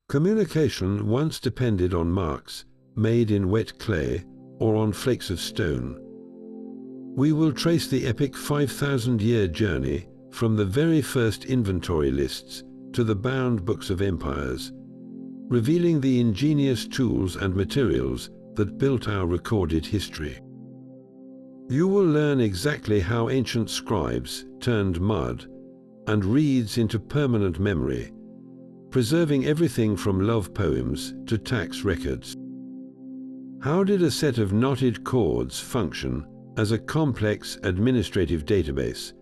Communication once depended on marks made in wet clay or on flakes of stone. We will trace the epic 5,000-year journey from the very first inventory lists to the bound books of empires, revealing the ingenious tools and materials that built our recorded history. You will learn exactly how ancient scribes turned mud and reeds into permanent memory, preserving everything from love poems to tax records. How did a set of knotted cords function as a complex administrative database?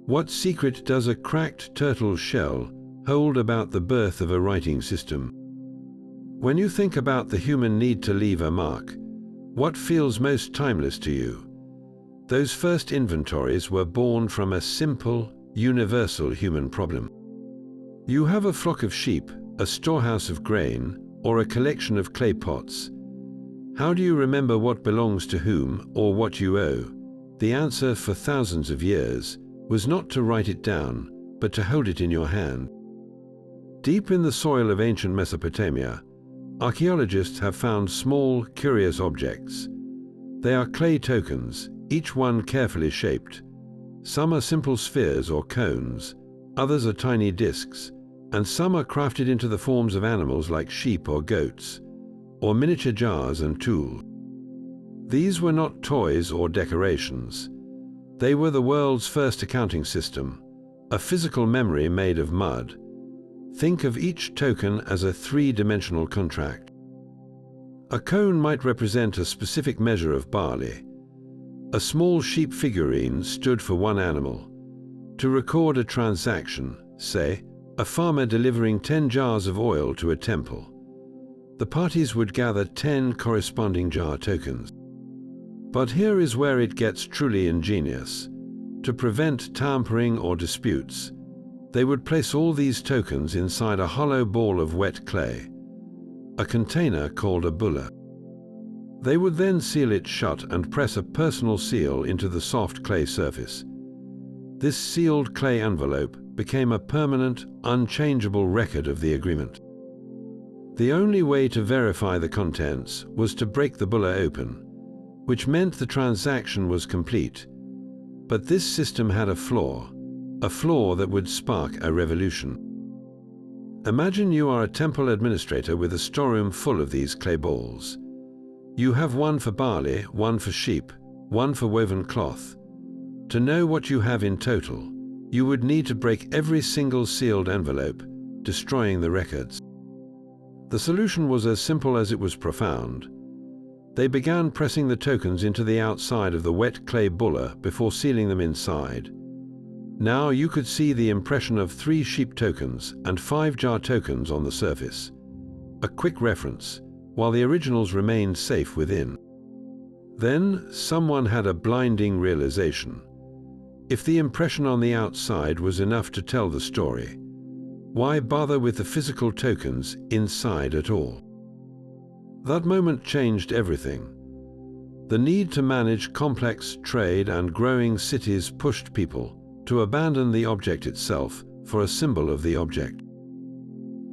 What secret does a cracked turtle shell hold about the birth of a writing system? When you think about the human need to leave a mark, what feels most timeless to you? Those first inventories were born from a simple, universal human problem. You have a flock of sheep, a storehouse of grain, or a collection of clay pots. How do you remember what belongs to whom or what you owe? The answer for thousands of years was not to write it down, but to hold it in your hand. Deep in the soil of ancient Mesopotamia, archaeologists have found small, curious objects. They are clay tokens, each one carefully shaped. Some are simple spheres or cones, others are tiny discs, and some are crafted into the forms of animals like sheep or goats, or miniature jars and tools. These were not toys or decorations. They were the world's first accounting system, a physical memory made of mud. Think of each token as a three-dimensional contract. A cone might represent a specific measure of barley. A small sheep figurine stood for one animal. To record a transaction, say, a farmer delivering 10 jars of oil to a temple, the parties would gather 10 corresponding jar tokens. But here is where it gets truly ingenious. To prevent tampering or disputes, they would place all these tokens inside a hollow ball of wet clay, a container called a bulla. They would then seal it shut and press a personal seal into the soft clay surface. This sealed clay envelope became a permanent, unchangeable record of the agreement. The only way to verify the contents was to break the bulla open, which meant the transaction was complete. But this system had a flaw that would spark a revolution. Imagine you are a temple administrator with a storeroom full of these clay balls. You have one for barley, one for sheep, one for woven cloth. To know what you have in total, you would need to break every single sealed envelope, destroying the records. The solution was as simple as it was profound. They began pressing the tokens into the outside of the wet clay bulla before sealing them inside. Now you could see the impression of 3 sheep tokens and 5 jar tokens on the surface. A quick reference, while the originals remained safe within. Then someone had a blinding realization. If the impression on the outside was enough to tell the story, why bother with the physical tokens inside at all? That moment changed everything. The need to manage complex trade and growing cities pushed people to abandon the object itself for a symbol of the object.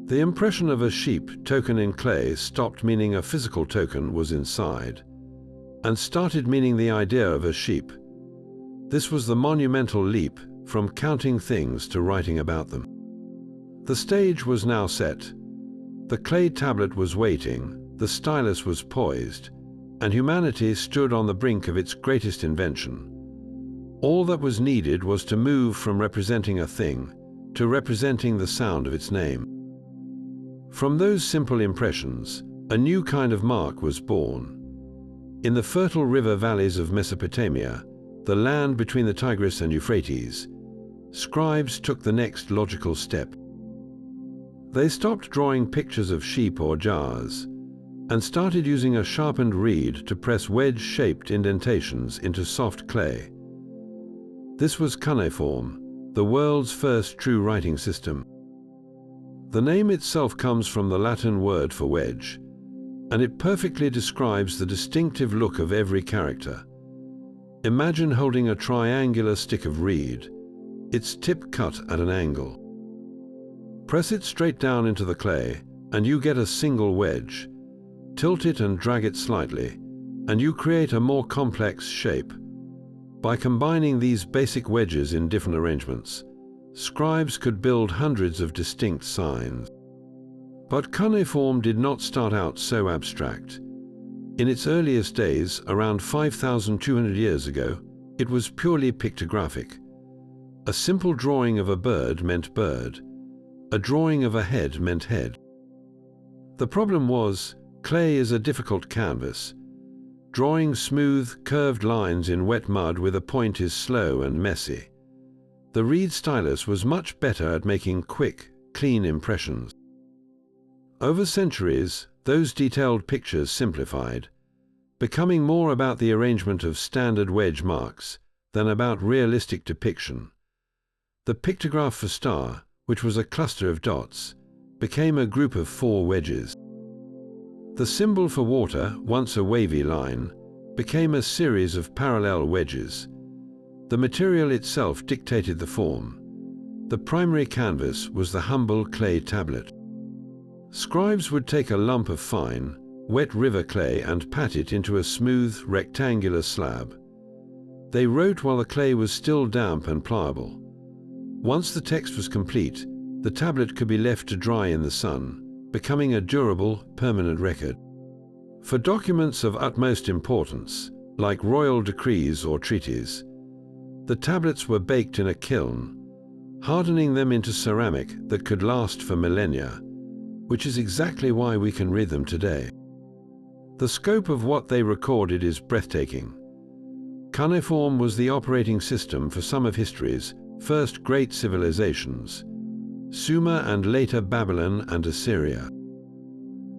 The impression of a sheep token in clay stopped meaning a physical token was inside, and started meaning the idea of a sheep. This was the monumental leap from counting things to writing about them. The stage was now set. The clay tablet was waiting, the stylus was poised, and humanity stood on the brink of its greatest invention. All that was needed was to move from representing a thing to representing the sound of its name. From those simple impressions, a new kind of mark was born. In the fertile river valleys of Mesopotamia, the land between the Tigris and Euphrates, scribes took the next logical step. They stopped drawing pictures of sheep or jars and started using a sharpened reed to press wedge-shaped indentations into soft clay. This was cuneiform, the world's first true writing system. The name itself comes from the Latin word for wedge, and it perfectly describes the distinctive look of every character. Imagine holding a triangular stick of reed, its tip cut at an angle. Press it straight down into the clay, and you get a single wedge. Tilt it and drag it slightly, and you create a more complex shape. By combining these basic wedges in different arrangements, scribes could build hundreds of distinct signs. But cuneiform did not start out so abstract. In its earliest days, around 5,200 years ago, it was purely pictographic. A simple drawing of a bird meant bird. A drawing of a head meant head. The problem was, clay is a difficult canvas. Drawing smooth, curved lines in wet mud with a point is slow and messy. The reed stylus was much better at making quick, clean impressions. Over centuries, those detailed pictures simplified, becoming more about the arrangement of standard wedge marks than about realistic depiction. The pictograph for star, which was a cluster of dots, became a group of 4 wedges. The symbol for water, once a wavy line, became a series of parallel wedges. The material itself dictated the form. The primary canvas was the humble clay tablet. Scribes would take a lump of fine, wet river clay and pat it into a smooth, rectangular slab. They wrote while the clay was still damp and pliable. Once the text was complete, the tablet could be left to dry in the sun, becoming a durable, permanent record. For documents of utmost importance, like royal decrees or treaties, the tablets were baked in a kiln, hardening them into ceramic that could last for millennia, which is exactly why we can read them today. The scope of what they recorded is breathtaking. Cuneiform was the operating system for some of history's first great civilizations, Sumer and later Babylon and Assyria.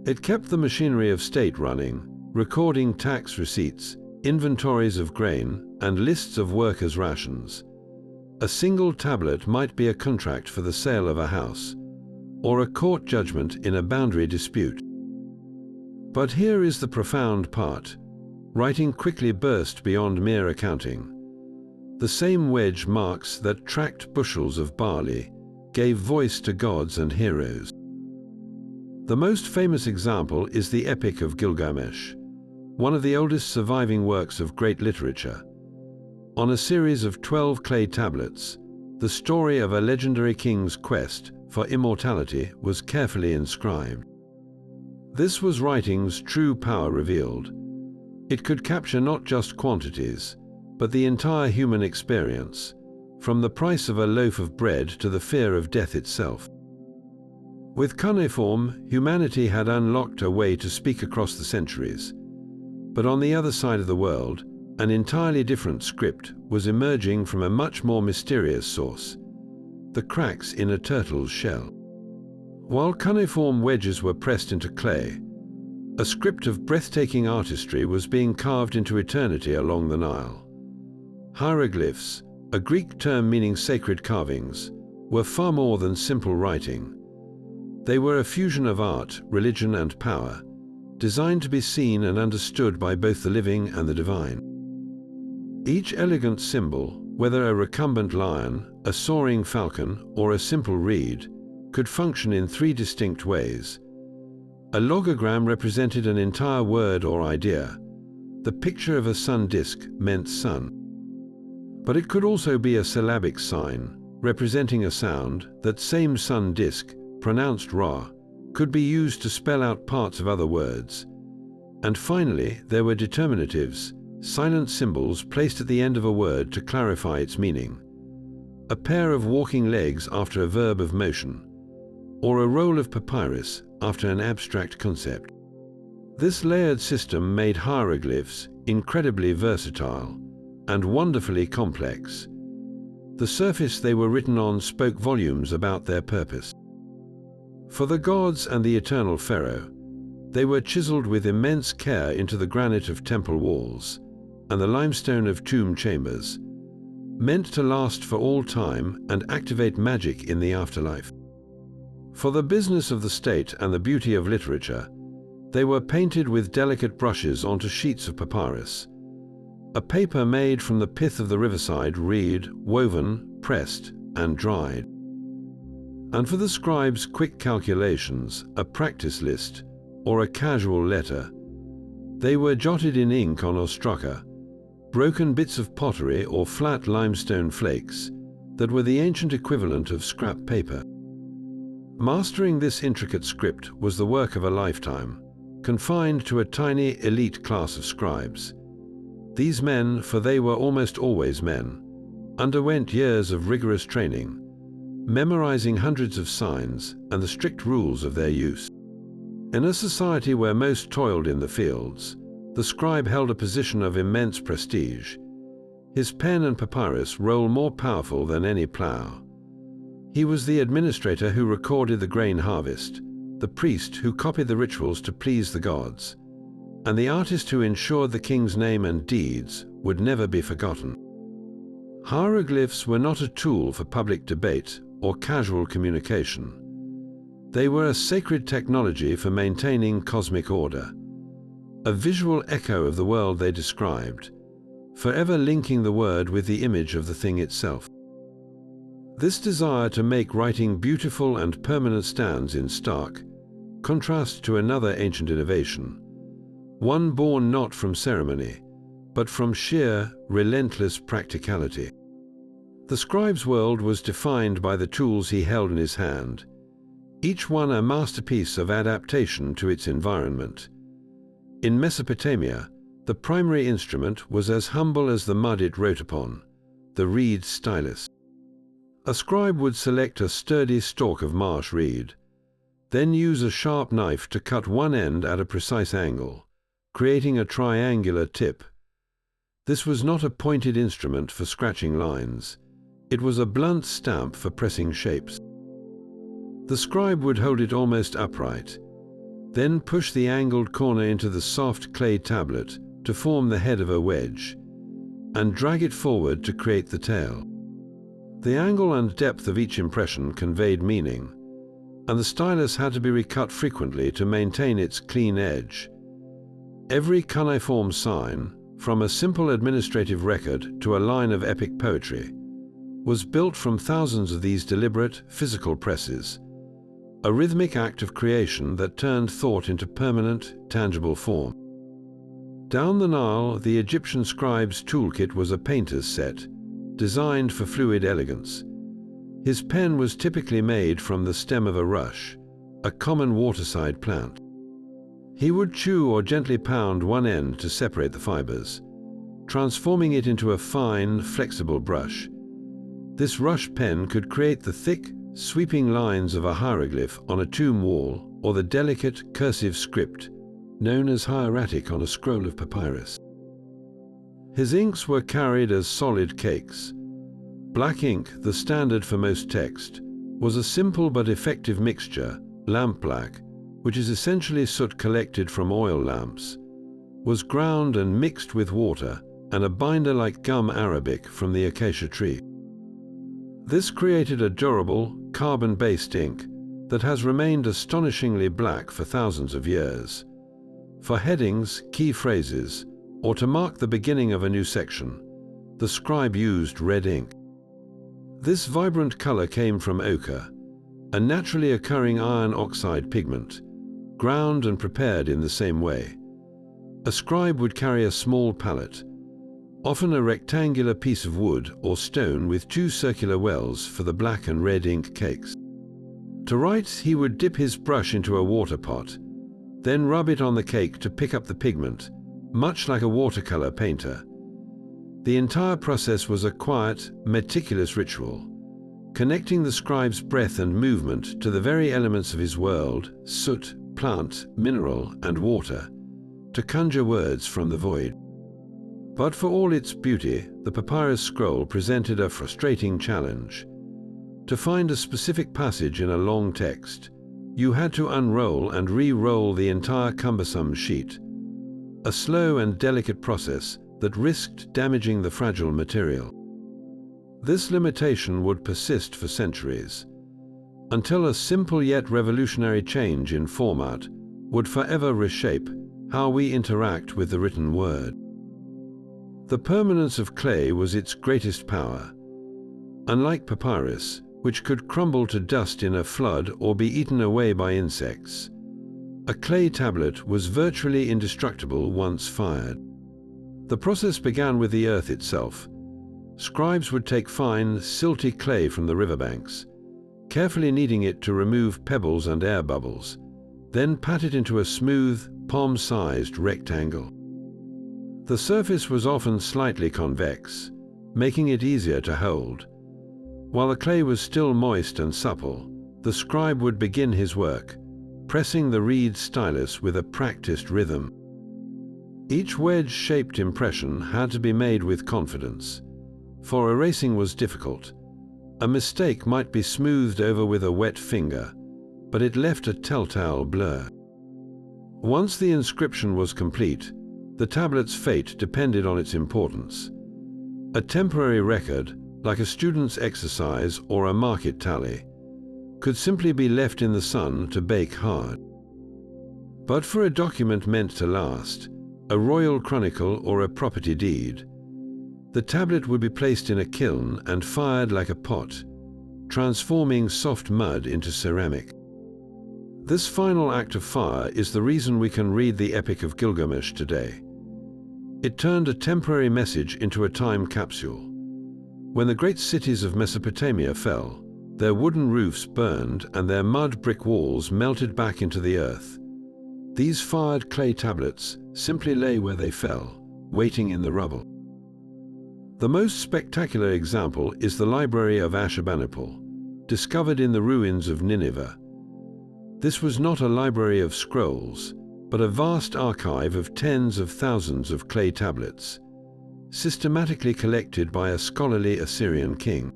It kept the machinery of state running, recording tax receipts, inventories of grain, and lists of workers' rations. A single tablet might be a contract for the sale of a house, or a court judgment in a boundary dispute. But here is the profound part. Writing quickly burst beyond mere accounting. The same wedge marks that tracked bushels of barley gave voice to gods and heroes. The most famous example is the Epic of Gilgamesh, one of the oldest surviving works of great literature. On a series of 12 clay tablets, the story of a legendary king's quest for immortality was carefully inscribed. This was writing's true power revealed. It could capture not just quantities, but the entire human experience, from the price of a loaf of bread to the fear of death itself. With cuneiform, humanity had unlocked a way to speak across the centuries. But on the other side of the world, an entirely different script was emerging from a much more mysterious source: the cracks in a turtle's shell. While cuneiform wedges were pressed into clay, a script of breathtaking artistry was being carved into eternity along the Nile. Hieroglyphs, a Greek term meaning sacred carvings, were far more than simple writing. They were a fusion of art, religion, and power, designed to be seen and understood by both the living and the divine. Each elegant symbol, whether a recumbent lion, a soaring falcon, or a simple reed, could function in 3 distinct ways. A logogram represented an entire word or idea. The picture of a sun disk meant sun. But it could also be a syllabic sign, representing a sound. That same sun disk, pronounced Ra, could be used to spell out parts of other words. And finally, there were determinatives, silent symbols placed at the end of a word to clarify its meaning. A pair of walking legs after a verb of motion, or a roll of papyrus after an abstract concept. This layered system made hieroglyphs incredibly versatile and wonderfully complex. The surface they were written on spoke volumes about their purpose. For the gods and the eternal pharaoh, they were chiseled with immense care into the granite of temple walls and the limestone of tomb chambers, meant to last for all time and activate magic in the afterlife. For the business of the state and the beauty of literature, they were painted with delicate brushes onto sheets of papyrus, a paper made from the pith of the riverside reed, woven, pressed, and dried. and for the scribe's quick calculations, a practice list, or a casual letter. They were jotted in ink on ostraca, broken bits of pottery or flat limestone flakes that were the ancient equivalent of scrap paper. Mastering this intricate script was the work of a lifetime, confined to a tiny elite class of scribes. These men, for they were almost always men, underwent years of rigorous training, memorizing hundreds of signs and the strict rules of their use. In a society where most toiled in the fields, the scribe held a position of immense prestige. His pen and papyrus roll more powerful than any plough. He was the administrator who recorded the grain harvest, the priest who copied the rituals to please the gods, and the artist who ensured the king's name and deeds would never be forgotten. Hieroglyphs were not a tool for public debate or casual communication. They were a sacred technology for maintaining cosmic order, a visual echo of the world they described, forever linking the word with the image of the thing itself. This desire to make writing beautiful and permanent stands in stark contrast to another ancient innovation, one born not from ceremony, but from sheer, relentless practicality. The scribe's world was defined by the tools he held in his hand, each one a masterpiece of adaptation to its environment. In Mesopotamia, the primary instrument was as humble as the mud it wrote upon, the reed stylus. A scribe would select a sturdy stalk of marsh reed, then use a sharp knife to cut one end at a precise angle, creating a triangular tip. This was not a pointed instrument for scratching lines. It was a blunt stamp for pressing shapes. The scribe would hold it almost upright, then push the angled corner into the soft clay tablet to form the head of a wedge, and drag it forward to create the tail. The angle and depth of each impression conveyed meaning, and the stylus had to be recut frequently to maintain its clean edge. Every cuneiform sign, from a simple administrative record to a line of epic poetry, was built from thousands of these deliberate, physical presses, a rhythmic act of creation that turned thought into permanent, tangible form. Down the Nile, the Egyptian scribe's toolkit was a painter's set, designed for fluid elegance. His pen was typically made from the stem of a rush, a common waterside plant. He would chew or gently pound one end to separate the fibers, transforming it into a fine, flexible brush. This rush pen could create the thick, sweeping lines of a hieroglyph on a tomb wall or the delicate, cursive script known as hieratic on a scroll of papyrus. His inks were carried as solid cakes. Black ink, the standard for most text, was a simple but effective mixture, lampblack, which is essentially soot collected from oil lamps, was ground and mixed with water and a binder like gum arabic from the acacia tree. This created a durable, carbon-based ink that has remained astonishingly black for thousands of years. For headings, key phrases, or to mark the beginning of a new section, the scribe used red ink. This vibrant color came from ochre, a naturally occurring iron oxide pigment, ground and prepared in the same way. A scribe would carry a small palette, often a rectangular piece of wood or stone with two circular wells for the black and red ink cakes. To write, he would dip his brush into a water pot, then rub it on the cake to pick up the pigment, much like a watercolor painter. The entire process was a quiet, meticulous ritual, connecting the scribe's breath and movement to the very elements of his world, soot, plant, mineral, and water, to conjure words from the void. But for all its beauty, the papyrus scroll presented a frustrating challenge. To find a specific passage in a long text, you had to unroll and re-roll the entire cumbersome sheet, a slow and delicate process that risked damaging the fragile material. This limitation would persist for centuries, until a simple yet revolutionary change in format would forever reshape how we interact with the written word. The permanence of clay was its greatest power. Unlike papyrus, which could crumble to dust in a flood or be eaten away by insects. A clay tablet was virtually indestructible once fired. The process began with the earth itself. Scribes would take fine, silty clay from the riverbanks, carefully kneading it to remove pebbles and air bubbles, then pat it into a smooth, palm-sized rectangle. The surface was often slightly convex, making it easier to hold. While the clay was still moist and supple, the scribe would begin his work, pressing the reed stylus with a practiced rhythm. Each wedge-shaped impression had to be made with confidence, for erasing was difficult. A mistake might be smoothed over with a wet finger, but it left a telltale blur. Once the inscription was complete, the tablet's fate depended on its importance. A temporary record, like a student's exercise or a market tally, could simply be left in the sun to bake hard. But for a document meant to last, a royal chronicle or a property deed, the tablet would be placed in a kiln and fired like a pot, transforming soft mud into ceramic. This final act of fire is the reason we can read the Epic of Gilgamesh today. It turned a temporary message into a time capsule. When the great cities of Mesopotamia fell, their wooden roofs burned and their mud brick walls melted back into the earth. These fired clay tablets simply lay where they fell, waiting in the rubble. The most spectacular example is the Library of Ashurbanipal, discovered in the ruins of Nineveh. This was not a library of scrolls, but a vast archive of tens of thousands of clay tablets, systematically collected by a scholarly Assyrian king.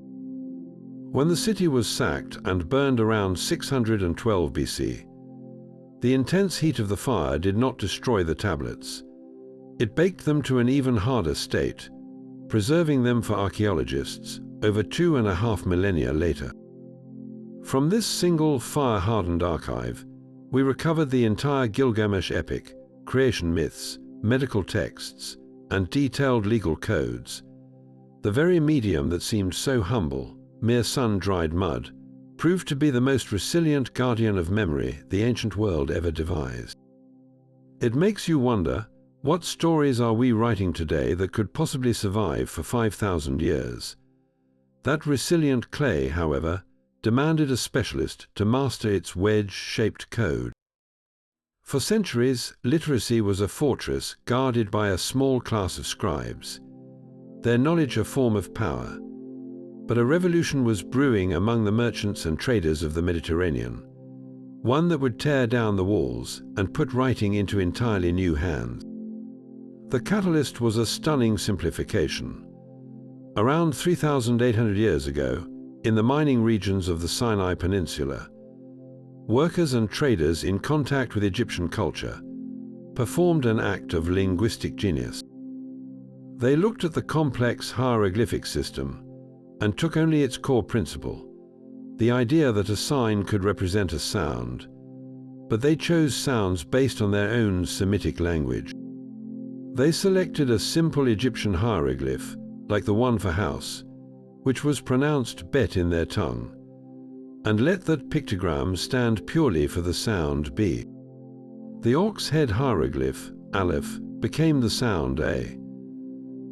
When the city was sacked and burned around 612 BC, the intense heat of the fire did not destroy the tablets. It baked them to an even harder state, preserving them for archaeologists over 2.5 millennia later. From this single fire-hardened archive, we recovered the entire Gilgamesh epic, creation myths, medical texts, and detailed legal codes. The very medium that seemed so humble, mere sun-dried mud, proved to be the most resilient guardian of memory the ancient world ever devised. It makes you wonder, what stories are we writing today that could possibly survive for 5,000 years? That resilient clay, however, demanded a specialist to master its wedge-shaped code. For centuries, literacy was a fortress guarded by a small class of scribes, their knowledge a form of power. But a revolution was brewing among the merchants and traders of the Mediterranean, one that would tear down the walls and put writing into entirely new hands. The catalyst was a stunning simplification. Around 3,800 years ago, in the mining regions of the Sinai Peninsula, workers and traders in contact with Egyptian culture performed an act of linguistic genius. They looked at the complex hieroglyphic system and took only its core principle, the idea that a sign could represent a sound, but they chose sounds based on their own Semitic language. They selected a simple Egyptian hieroglyph, like the one for house, which was pronounced bet in their tongue, and let that pictogram stand purely for the sound B. The ox head hieroglyph, Aleph, became the sound A.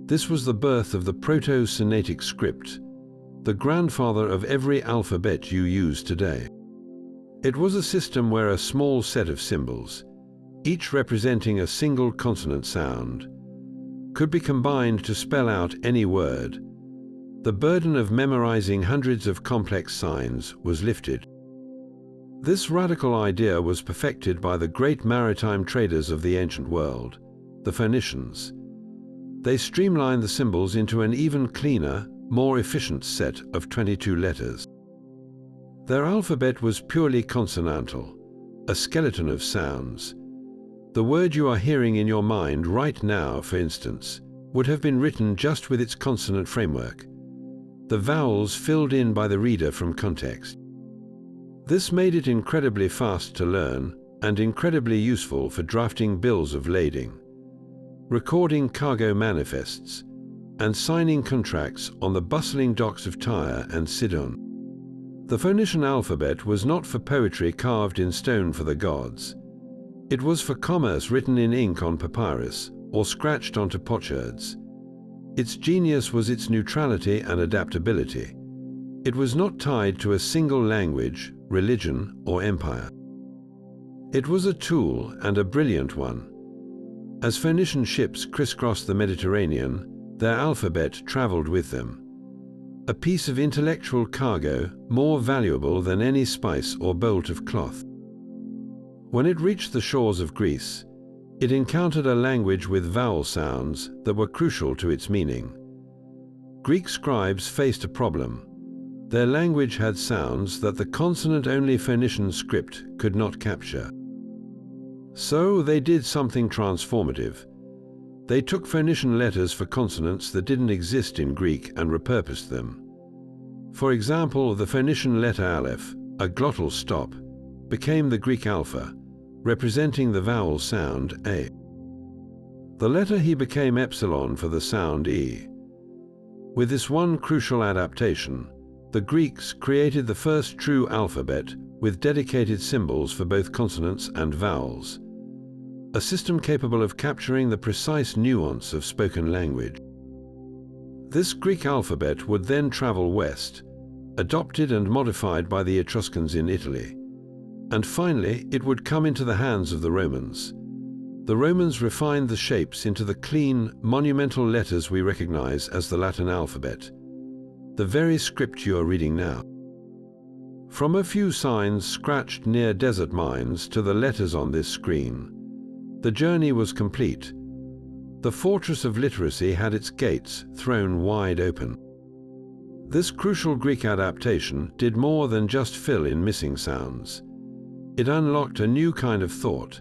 This was the birth of the Proto-Sinaitic script, the grandfather of every alphabet you use today. It was a system where a small set of symbols, each representing a single consonant sound, could be combined to spell out any word. The burden of memorizing hundreds of complex signs was lifted. This radical idea was perfected by the great maritime traders of the ancient world, the Phoenicians. They streamlined the symbols into an even cleaner, more efficient set of 22 letters. Their alphabet was purely consonantal, a skeleton of sounds. The word you are hearing in your mind right now, for instance, would have been written just with its consonant framework, the vowels filled in by the reader from context. This made it incredibly fast to learn and incredibly useful for drafting bills of lading, recording cargo manifests, and signing contracts on the bustling docks of Tyre and Sidon. The Phoenician alphabet was not for poetry carved in stone for the gods. It was for commerce written in ink on papyrus or scratched onto potsherds. Its genius was its neutrality and adaptability. It was not tied to a single language, religion, or empire. It was a tool, and a brilliant one. As Phoenician ships crisscrossed the Mediterranean, their alphabet traveled with them. A piece of intellectual cargo more valuable than any spice or bolt of cloth. When it reached the shores of Greece, it encountered a language with vowel sounds that were crucial to its meaning. Greek scribes faced a problem. Their language had sounds that the consonant-only Phoenician script could not capture. So they did something transformative. They took Phoenician letters for consonants that didn't exist in Greek and repurposed them. For example, the Phoenician letter aleph, a glottal stop, became the Greek alpha, representing the vowel sound A. The letter he became epsilon for the sound E. With this one crucial adaptation, the Greeks created the first true alphabet with dedicated symbols for both consonants and vowels, a system capable of capturing the precise nuance of spoken language. This Greek alphabet would then travel west, adopted and modified by the Etruscans in Italy, and finally it would come into the hands of the Romans. The Romans refined the shapes into the clean, monumental letters we recognize as the Latin alphabet, the very script you are reading now. From a few signs scratched near desert mines to the letters on this screen, the journey was complete. The fortress of literacy had its gates thrown wide open. This crucial Greek adaptation did more than just fill in missing sounds. It unlocked a new kind of thought.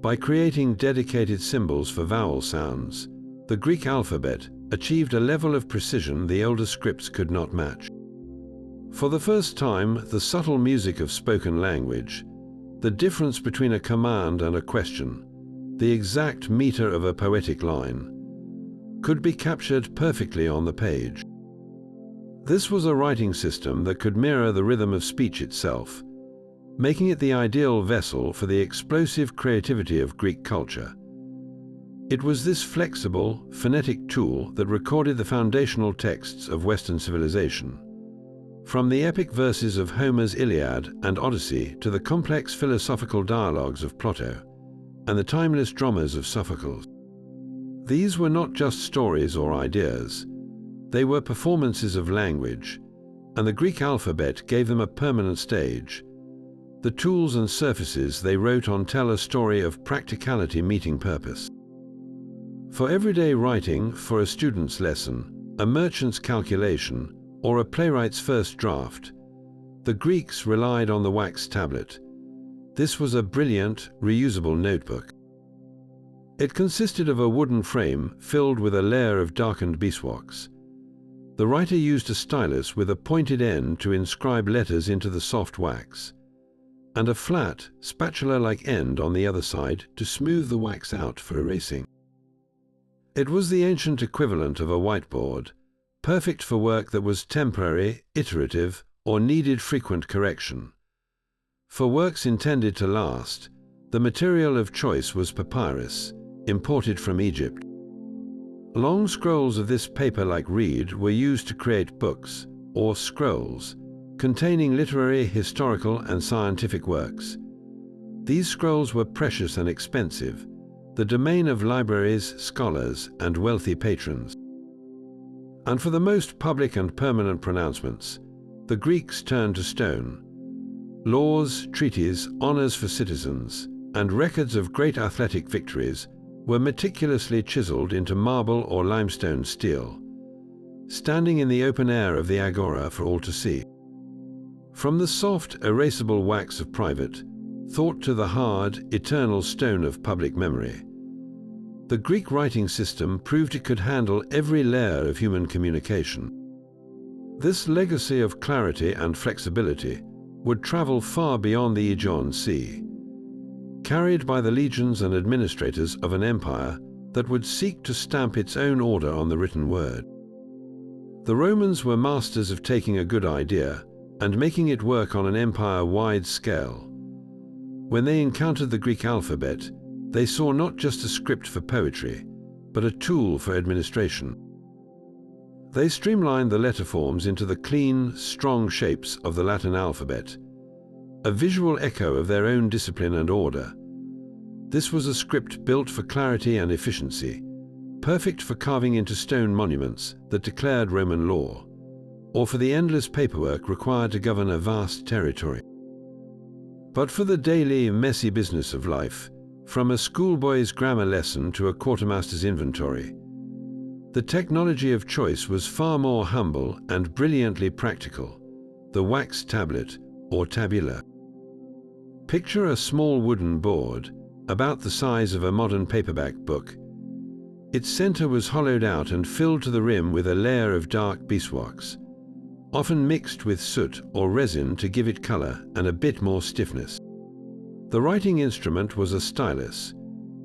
By creating dedicated symbols for vowel sounds, the Greek alphabet achieved a level of precision the older scripts could not match. For the first time, the subtle music of spoken language, the difference between a command and a question, the exact meter of a poetic line, could be captured perfectly on the page. This was a writing system that could mirror the rhythm of speech itself, making it the ideal vessel for the explosive creativity of Greek culture. It was this flexible, phonetic tool that recorded the foundational texts of Western civilization. From the epic verses of Homer's Iliad and Odyssey to the complex philosophical dialogues of Plato and the timeless dramas of Sophocles. These were not just stories or ideas. They were performances of language, and the Greek alphabet gave them a permanent stage. The tools and surfaces they wrote on tell a story of practicality meeting purpose. For everyday writing, for a student's lesson, a merchant's calculation, or a playwright's first draft, the Greeks relied on the wax tablet. This was a brilliant, reusable notebook. It consisted of a wooden frame filled with a layer of darkened beeswax. The writer used a stylus with a pointed end to inscribe letters into the soft wax, and a flat, spatula-like end on the other side to smooth the wax out for erasing. It was the ancient equivalent of a whiteboard, perfect for work that was temporary, iterative, or needed frequent correction. For works intended to last, the material of choice was papyrus, imported from Egypt. Long scrolls of this paper-like reed were used to create books, or scrolls, containing literary, historical, and scientific works. These scrolls were precious and expensive, the domain of libraries, scholars, and wealthy patrons. And for the most public and permanent pronouncements, the Greeks turned to stone. Laws, treaties, honors for citizens, and records of great athletic victories were meticulously chiseled into marble or limestone steel, standing in the open air of the agora for all to see. From the soft, erasable wax of private thought to the hard, eternal stone of public memory, the Greek writing system proved it could handle every layer of human communication. This legacy of clarity and flexibility would travel far beyond the Aegean Sea, carried by the legions and administrators of an empire that would seek to stamp its own order on the written word. The Romans were masters of taking a good idea and making it work on an empire-wide scale. When they encountered the Greek alphabet, they saw not just a script for poetry, but a tool for administration. They streamlined the letter forms into the clean, strong shapes of the Latin alphabet, a visual echo of their own discipline and order. This was a script built for clarity and efficiency, perfect for carving into stone monuments that declared Roman law, or for the endless paperwork required to govern a vast territory. But for the daily, messy business of life, from a schoolboy's grammar lesson to a quartermaster's inventory, the technology of choice was far more humble and brilliantly practical: the wax tablet, or tabula. Picture a small wooden board, about the size of a modern paperback book. Its center was hollowed out and filled to the rim with a layer of dark beeswax, often mixed with soot or resin to give it color and a bit more stiffness. The writing instrument was a stylus,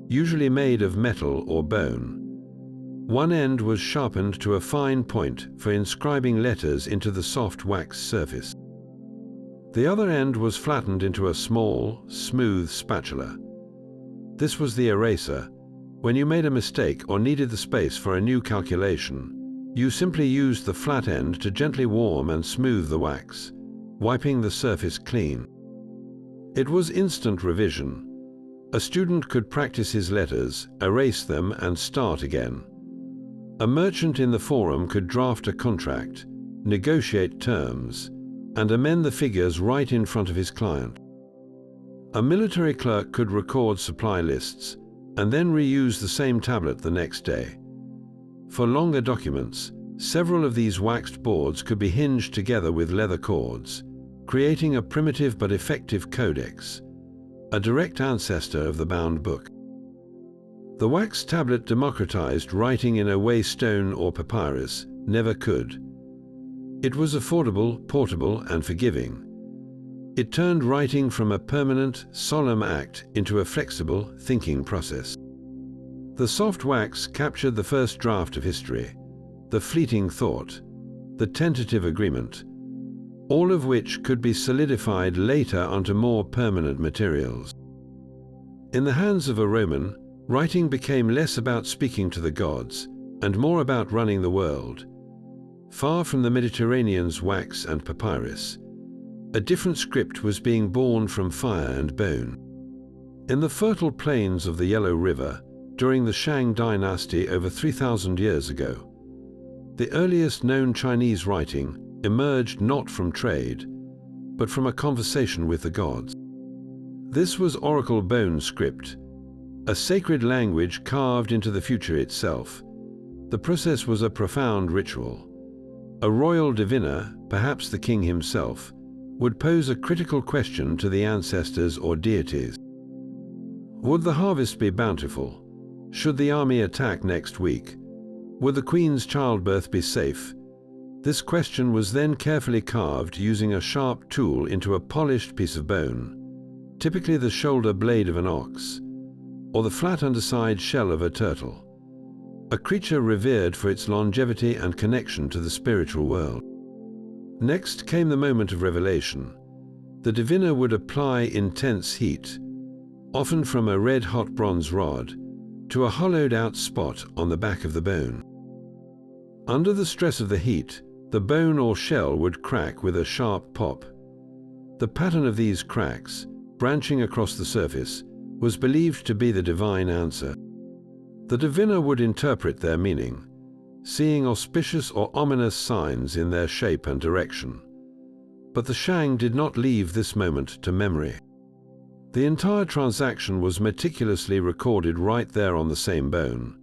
usually made of metal or bone. One end was sharpened to a fine point for inscribing letters into the soft wax surface. The other end was flattened into a small, smooth spatula. This was the eraser. When you made a mistake or needed the space for a new calculation, you simply used the flat end to gently warm and smooth the wax, wiping the surface clean. It was instant revision. A student could practice his letters, erase them, and start again. A merchant in the forum could draft a contract, negotiate terms, and amend the figures right in front of his client. A military clerk could record supply lists and then reuse the same tablet the next day. For longer documents, several of these waxed boards could be hinged together with leather cords, creating a primitive but effective codex, a direct ancestor of the bound book. The wax tablet democratized writing in a way stone or papyrus never could. It was affordable, portable, and forgiving. It turned writing from a permanent, solemn act into a flexible, thinking process. The soft wax captured the first draft of history, the fleeting thought, the tentative agreement, all of which could be solidified later onto more permanent materials. In the hands of a Roman, writing became less about speaking to the gods and more about running the world. Far from the Mediterranean's wax and papyrus, a different script was being born from fire and bone. In the fertile plains of the Yellow River, during the Shang dynasty over 3,000 years ago, the earliest known Chinese writing emerged not from trade, but from a conversation with the gods. This was oracle bone script, a sacred language carved into the future itself. The process was a profound ritual. A royal diviner, perhaps the king himself, would pose a critical question to the ancestors or deities. Would the harvest be bountiful? Should the army attack next week? Would the queen's childbirth be safe? This question was then carefully carved using a sharp tool into a polished piece of bone, typically the shoulder blade of an ox, or the flat underside shell of a turtle, a creature revered for its longevity and connection to the spiritual world. Next came the moment of revelation. The diviner would apply intense heat, often from a red-hot bronze rod, to a hollowed-out spot on the back of the bone. Under the stress of the heat, the bone or shell would crack with a sharp pop. The pattern of these cracks, branching across the surface, was believed to be the divine answer. The diviner would interpret their meaning, seeing auspicious or ominous signs in their shape and direction. But the Shang did not leave this moment to memory. The entire transaction was meticulously recorded right there on the same bone.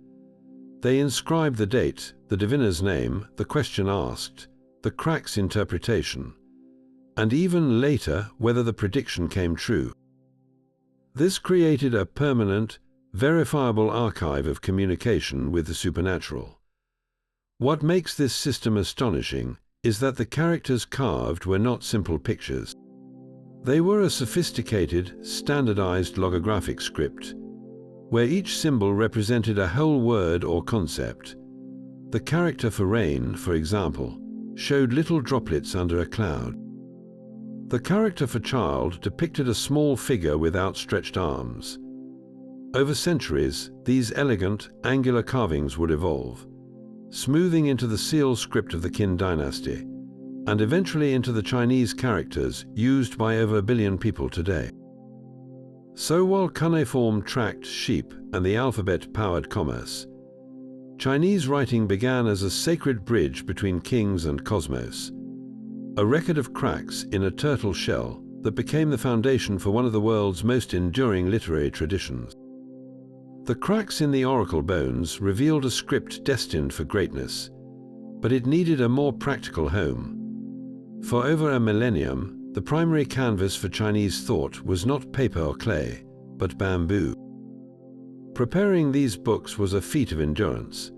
They inscribed the date, the diviner's name, the question asked, the crack's interpretation, and even later whether the prediction came true. This created a permanent, verifiable archive of communication with the supernatural. What makes this system astonishing is that the characters carved were not simple pictures. They were a sophisticated, standardized logographic script, where each symbol represented a whole word or concept. The character for rain, for example, showed little droplets under a cloud. The character for child depicted a small figure with outstretched arms. Over centuries, these elegant, angular carvings would evolve, smoothing into the seal script of the Qin dynasty, and eventually into the Chinese characters used by over 1 billion people today. So while cuneiform tracked sheep and the alphabet powered commerce, Chinese writing began as a sacred bridge between kings and cosmos, a record of cracks in a turtle shell that became the foundation for one of the world's most enduring literary traditions. The cracks in the oracle bones revealed a script destined for greatness, but it needed a more practical home. For over a millennium, the primary canvas for Chinese thought was not paper or clay, but bamboo. Preparing these books was a feat of endurance.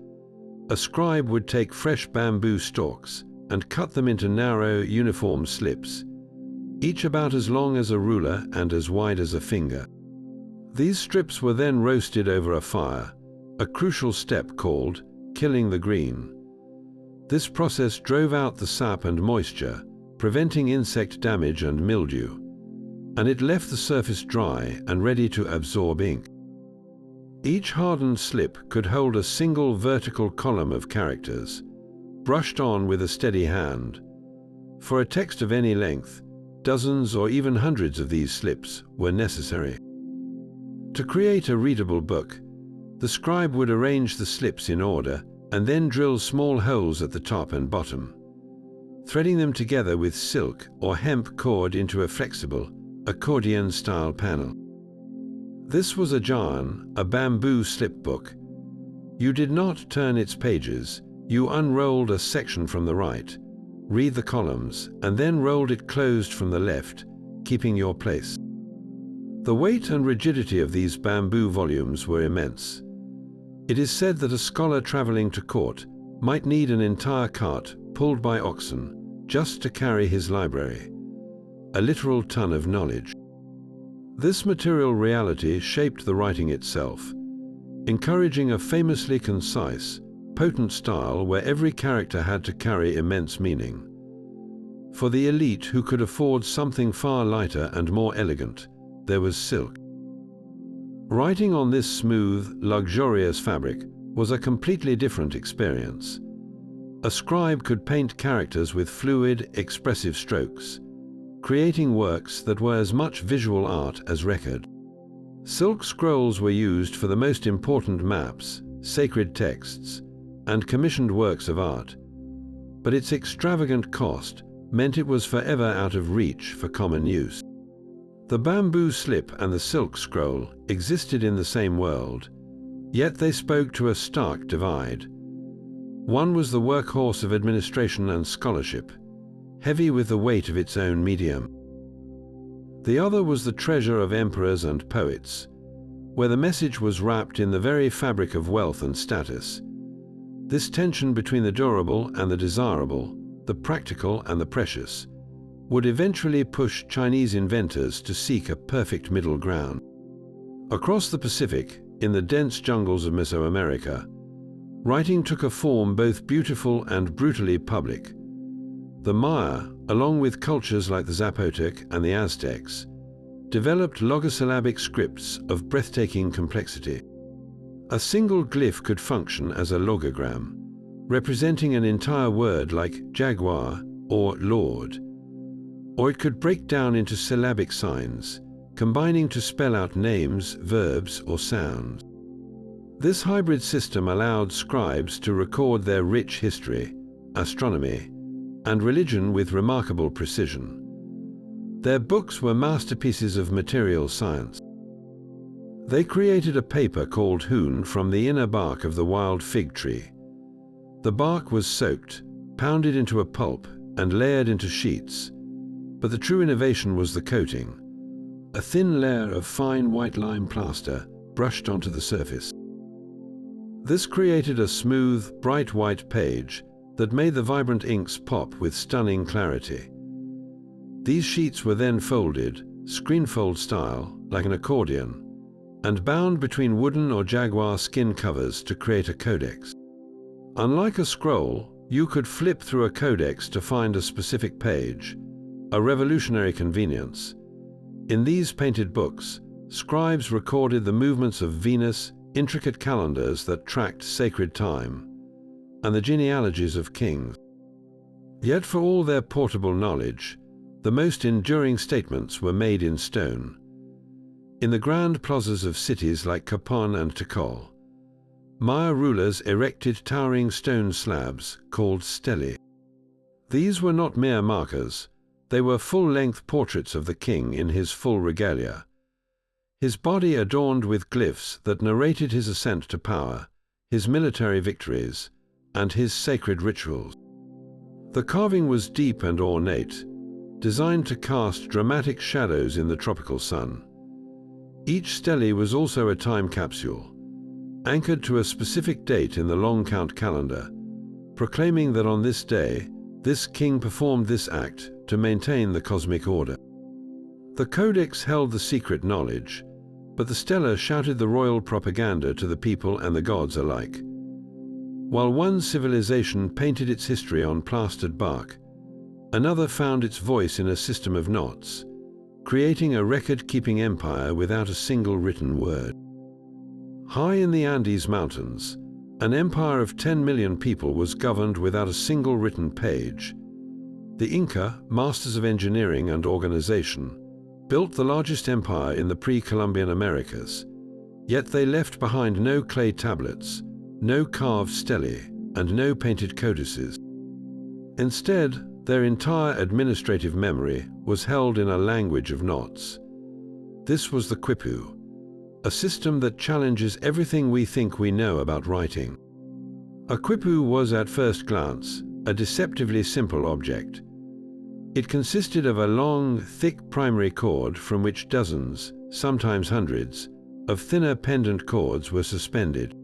A scribe would take fresh bamboo stalks and cut them into narrow, uniform slips, each about as long as a ruler and as wide as a finger. These strips were then roasted over a fire, a crucial step called killing the green. This process drove out the sap and moisture, preventing insect damage and mildew, and it left the surface dry and ready to absorb ink. Each hardened slip could hold a single vertical column of characters, brushed on with a steady hand. For a text of any length, dozens or even hundreds of these slips were necessary. To create a readable book, the scribe would arrange the slips in order and then drill small holes at the top and bottom, threading them together with silk or hemp cord into a flexible, accordion-style panel. This was a jaan, a bamboo slip book. You did not turn its pages, you unrolled a section from the right, read the columns, and then rolled it closed from the left, keeping your place. The weight and rigidity of these bamboo volumes were immense. It is said that a scholar traveling to court might need an entire cart pulled by oxen just to carry his library, a literal ton of knowledge. This material reality shaped the writing itself, encouraging a famously concise, potent style where every character had to carry immense meaning. For the elite who could afford something far lighter and more elegant, there was silk. Writing on this smooth, luxurious fabric was a completely different experience. A scribe could paint characters with fluid, expressive strokes, creating works that were as much visual art as record. Silk scrolls were used for the most important maps, sacred texts, and commissioned works of art, but its extravagant cost meant it was forever out of reach for common use. The bamboo slip and the silk scroll existed in the same world, yet they spoke to a stark divide. One was the workhorse of administration and scholarship, heavy with the weight of its own medium. The other was the treasure of emperors and poets, where the message was wrapped in the very fabric of wealth and status. This tension between the durable and the desirable, the practical and the precious, would eventually push Chinese inventors to seek a perfect middle ground. Across the Pacific, in the dense jungles of Mesoamerica, writing took a form both beautiful and brutally public. The Maya, along with cultures like the Zapotec and the Aztecs, developed logosyllabic scripts of breathtaking complexity. A single glyph could function as a logogram, representing an entire word like jaguar or lord, or it could break down into syllabic signs, combining to spell out names, verbs, or sounds. This hybrid system allowed scribes to record their rich history, astronomy, and religion with remarkable precision. Their books were masterpieces of material science. They created a paper called hoon from the inner bark of the wild fig tree. The bark was soaked, pounded into a pulp, and layered into sheets. But the true innovation was the coating, a thin layer of fine white lime plaster brushed onto the surface. This created a smooth, bright white page that made the vibrant inks pop with stunning clarity. These sheets were then folded, screenfold style, like an accordion, and bound between wooden or jaguar skin covers to create a codex. Unlike a scroll, you could flip through a codex to find a specific page, a revolutionary convenience. In these painted books, scribes recorded the movements of Venus, intricate calendars that tracked sacred time, and the genealogies of kings. Yet for all their portable knowledge, the most enduring statements were made in stone. In the grand plazas of cities like Capon and Tikal, Maya rulers erected towering stone slabs called stelae. These were not mere markers, they were full-length portraits of the king in his full regalia, his body adorned with glyphs that narrated his ascent to power, his military victories, and his sacred rituals. The carving was deep and ornate, designed to cast dramatic shadows in the tropical sun. Each stele was also a time capsule, anchored to a specific date in the long count calendar, proclaiming that on this day, this king performed this act to maintain the cosmic order. The codex held the secret knowledge, but the stela shouted the royal propaganda to the people and the gods alike. While one civilization painted its history on plastered bark, another found its voice in a system of knots, creating a record-keeping empire without a single written word. High in the Andes Mountains, an empire of 10 million people was governed without a single written page. The Inca, masters of engineering and organization, built the largest empire in the pre-Columbian Americas, yet they left behind no clay tablets, no carved stelae, and no painted codices. Instead, their entire administrative memory was held in a language of knots. This was the quipu, a system that challenges everything we think we know about writing. A quipu was at first glance a deceptively simple object. It consisted of a long, thick primary cord from which dozens, sometimes hundreds, of thinner pendant cords were suspended.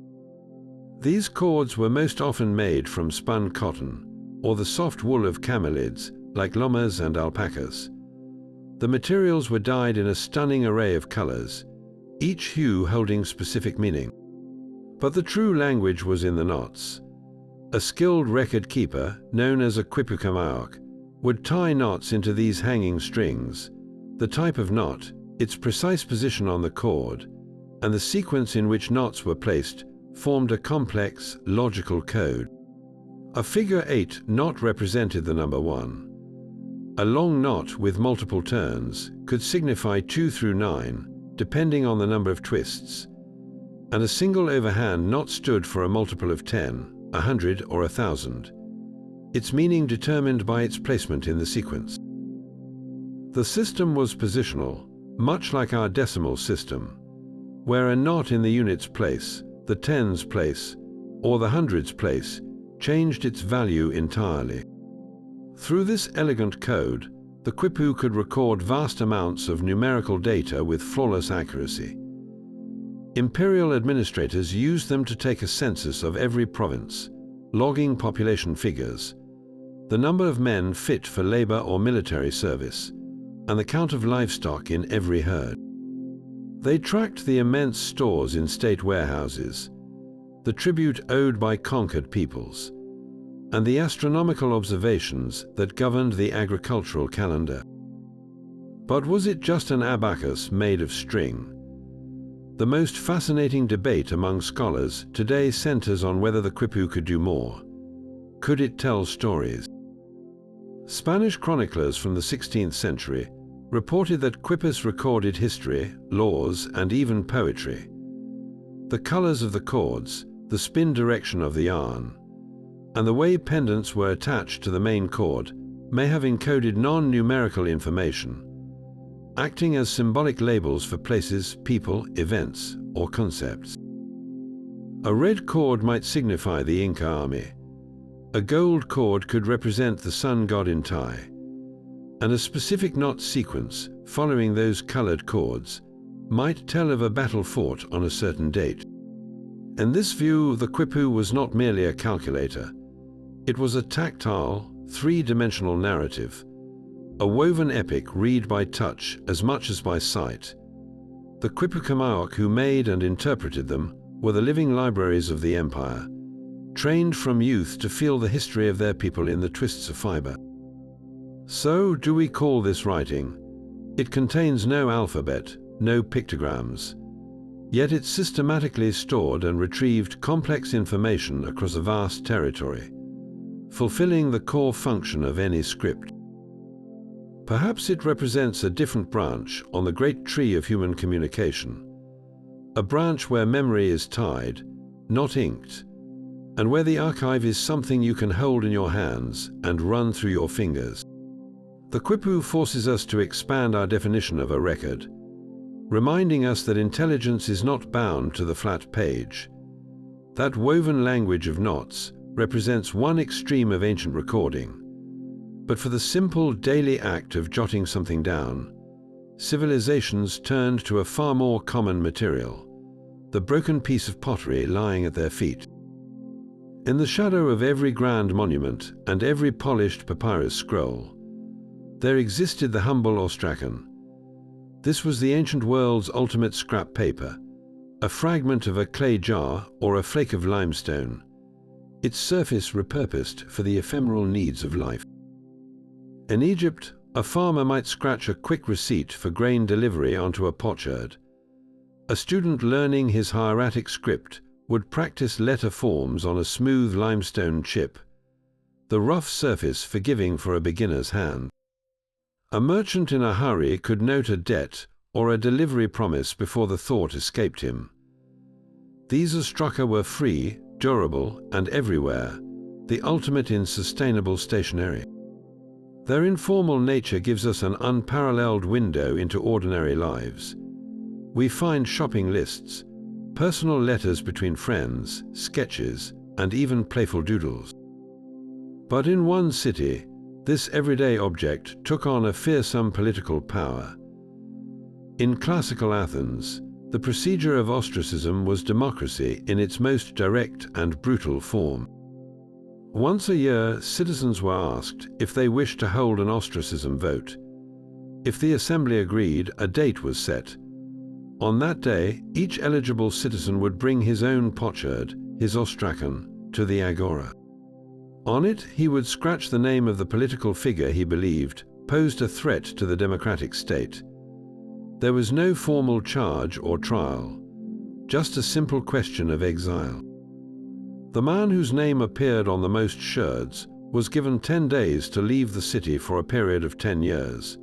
These cords were most often made from spun cotton, or the soft wool of camelids, like llamas and alpacas. The materials were dyed in a stunning array of colors, each hue holding specific meaning. But the true language was in the knots. A skilled record keeper, known as a quipucamaoc, would tie knots into these hanging strings, the type of knot, its precise position on the cord, and the sequence in which knots were placed formed a complex, logical code. A figure 8 knot represented the number 1. A long knot with multiple turns could signify 2 through 9, depending on the number of twists, and a single overhand knot stood for a multiple of 10, 100, or 1,000, its meaning determined by its placement in the sequence. The system was positional, much like our decimal system, where a knot in the unit's place, the tens place, or the hundreds place, changed its value entirely. Through this elegant code, the quipu could record vast amounts of numerical data with flawless accuracy. Imperial administrators used them to take a census of every province, logging population figures, the number of men fit for labor or military service, and the count of livestock in every herd. They tracked the immense stores in state warehouses, the tribute owed by conquered peoples, and the astronomical observations that governed the agricultural calendar. But was it just an abacus made of string? The most fascinating debate among scholars today centers on whether the quipu could do more. Could it tell stories? Spanish chroniclers from the 16th century reported that quipus recorded history, laws, and even poetry. The colors of the cords, the spin direction of the yarn, and the way pendants were attached to the main cord may have encoded non-numerical information, acting as symbolic labels for places, people, events, or concepts. A red cord might signify the Inca army. A gold cord could represent the sun god Inti, and a specific knot sequence following those colored cords might tell of a battle fought on a certain date. In this view, the quipu was not merely a calculator. It was a tactile, three-dimensional narrative, a woven epic read by touch as much as by sight. The quipucamaoc who made and interpreted them were the living libraries of the empire, trained from youth to feel the history of their people in the twists of fiber. So, do we call this writing? It contains no alphabet, no pictograms. Yet it systematically stored and retrieved complex information across a vast territory, fulfilling the core function of any script. Perhaps it represents a different branch on the great tree of human communication, a branch where memory is tied, not inked, and where the archive is something you can hold in your hands and run through your fingers. The quipu forces us to expand our definition of a record, reminding us that intelligence is not bound to the flat page. That woven language of knots represents one extreme of ancient recording, but for the simple daily act of jotting something down, civilizations turned to a far more common material, the broken piece of pottery lying at their feet. In the shadow of every grand monument and every polished papyrus scroll, there existed the humble ostracon. This was the ancient world's ultimate scrap paper, a fragment of a clay jar or a flake of limestone, its surface repurposed for the ephemeral needs of life. In Egypt, a farmer might scratch a quick receipt for grain delivery onto a potsherd. A student learning his hieratic script would practice letter forms on a smooth limestone chip, the rough surface forgiving for a beginner's hand. A merchant in a hurry could note a debt or a delivery promise before the thought escaped him. These ostraka were free, durable, and everywhere, the ultimate in sustainable stationery. Their informal nature gives us an unparalleled window into ordinary lives. We find shopping lists, personal letters between friends, sketches, and even playful doodles. But in one city, this everyday object took on a fearsome political power. In classical Athens, the procedure of ostracism was democracy in its most direct and brutal form. Once a year, citizens were asked if they wished to hold an ostracism vote. If the assembly agreed, a date was set. On that day, each eligible citizen would bring his own potsherd, his ostracon, to the agora. On it, he would scratch the name of the political figure he believed posed a threat to the democratic state. There was no formal charge or trial, just a simple question of exile. The man whose name appeared on the most sherds was given 10 days to leave the city for a period of 10 years.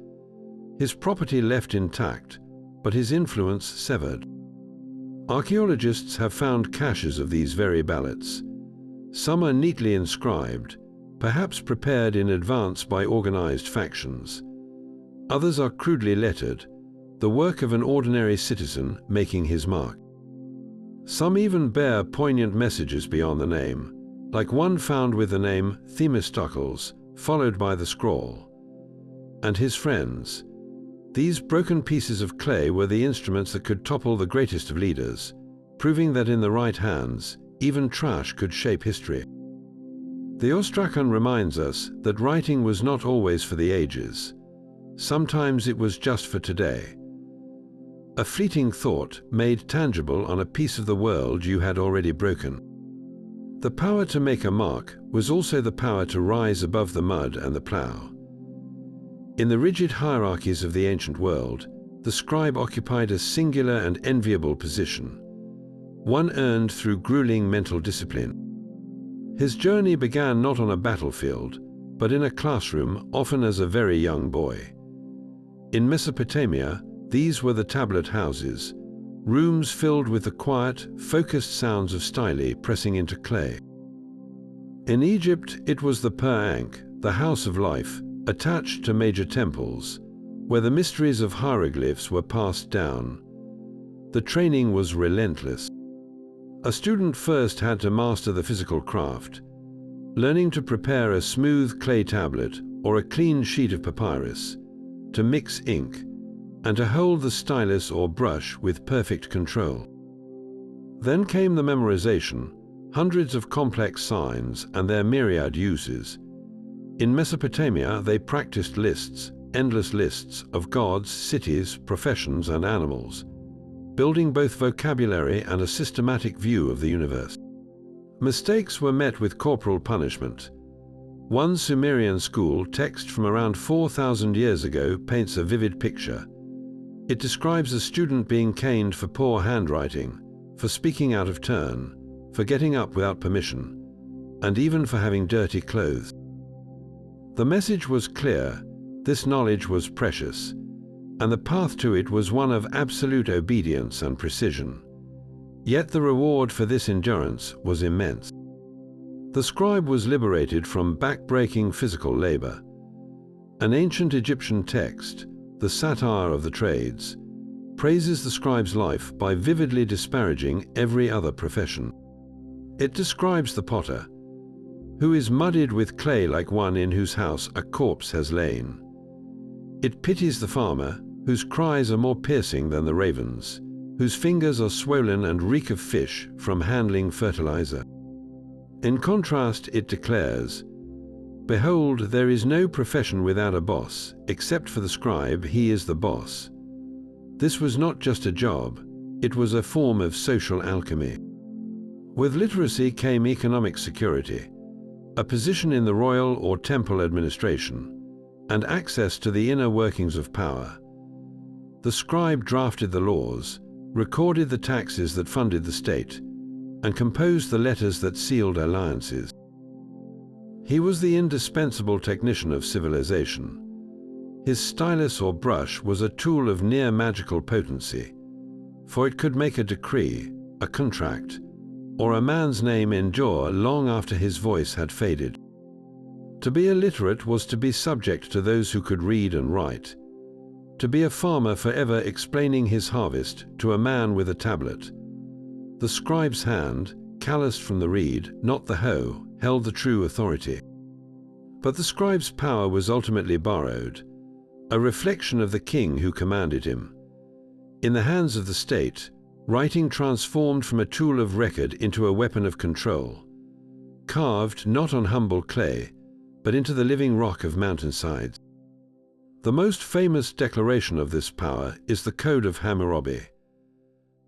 His property left intact, but his influence severed. Archaeologists have found caches of these very ballots. Some are neatly inscribed, perhaps prepared in advance by organized factions. Others are crudely lettered, the work of an ordinary citizen making his mark. Some even bear poignant messages beyond the name, like one found with the name Themistocles, followed by the scroll. And his friends. These broken pieces of clay were the instruments that could topple the greatest of leaders, proving that in the right hands, even trash could shape history. The ostracon reminds us that writing was not always for the ages. Sometimes it was just for today. A fleeting thought made tangible on a piece of the world you had already broken. The power to make a mark was also the power to rise above the mud and the plough. In the rigid hierarchies of the ancient world, the scribe occupied a singular and enviable position, one earned through grueling mental discipline. His journey began not on a battlefield, but in a classroom, often as a very young boy. In Mesopotamia, these were the tablet houses, rooms filled with the quiet, focused sounds of style pressing into clay. In Egypt, it was the per-ankh, the house of life, attached to major temples, where the mysteries of hieroglyphs were passed down. The training was relentless. A student first had to master the physical craft, learning to prepare a smooth clay tablet or a clean sheet of papyrus, to mix ink, and to hold the stylus or brush with perfect control. Then came the memorization, hundreds of complex signs and their myriad uses. In Mesopotamia, they practiced lists, endless lists of gods, cities, professions, and animals, building both vocabulary and a systematic view of the universe. Mistakes were met with corporal punishment. One Sumerian school text from around 4,000 years ago paints a vivid picture. It describes a student being caned for poor handwriting, for speaking out of turn, for getting up without permission, and even for having dirty clothes. The message was clear, this knowledge was precious, and the path to it was one of absolute obedience and precision. Yet the reward for this endurance was immense. The scribe was liberated from back-breaking physical labor. An ancient Egyptian text, the Satire of the Trades, praises the scribe's life by vividly disparaging every other profession. It describes the potter, who is muddied with clay like one in whose house a corpse has lain. It pities the farmer, whose cries are more piercing than the ravens, whose fingers are swollen and reek of fish from handling fertilizer. In contrast, it declares, "Behold, there is no profession without a boss, except for the scribe, he is the boss." This was not just a job, it was a form of social alchemy. With literacy came economic security, a position in the royal or temple administration, and access to the inner workings of power. The scribe drafted the laws, recorded the taxes that funded the state, and composed the letters that sealed alliances. He was the indispensable technician of civilization. His stylus or brush was a tool of near magical potency, for it could make a decree, a contract, or a man's name endure long after his voice had faded. To be illiterate was to be subject to those who could read and write, to be a farmer forever explaining his harvest to a man with a tablet. The scribe's hand, calloused from the reed, not the hoe, held the true authority. But the scribe's power was ultimately borrowed, a reflection of the king who commanded him. In the hands of the state, writing transformed from a tool of record into a weapon of control, carved not on humble clay, but into the living rock of mountainsides. The most famous declaration of this power is the Code of Hammurabi.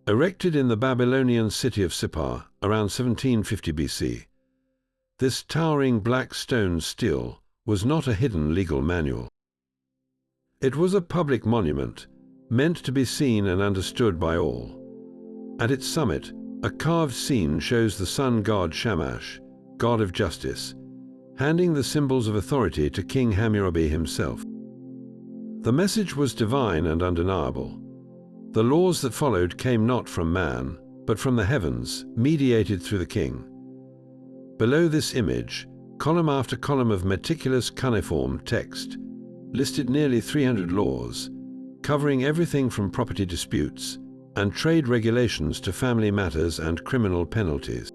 Erected in the Babylonian city of Sippar around 1750 BC, this towering black stone still was not a hidden legal manual. It was a public monument, meant to be seen and understood by all. At its summit, a carved scene shows the sun god Shamash, god of justice, handing the symbols of authority to King Hammurabi himself. The message was divine and undeniable. The laws that followed came not from man, but from the heavens, mediated through the king. Below this image, column after column of meticulous cuneiform text listed nearly 300 laws, covering everything from property disputes and trade regulations to family matters and criminal penalties.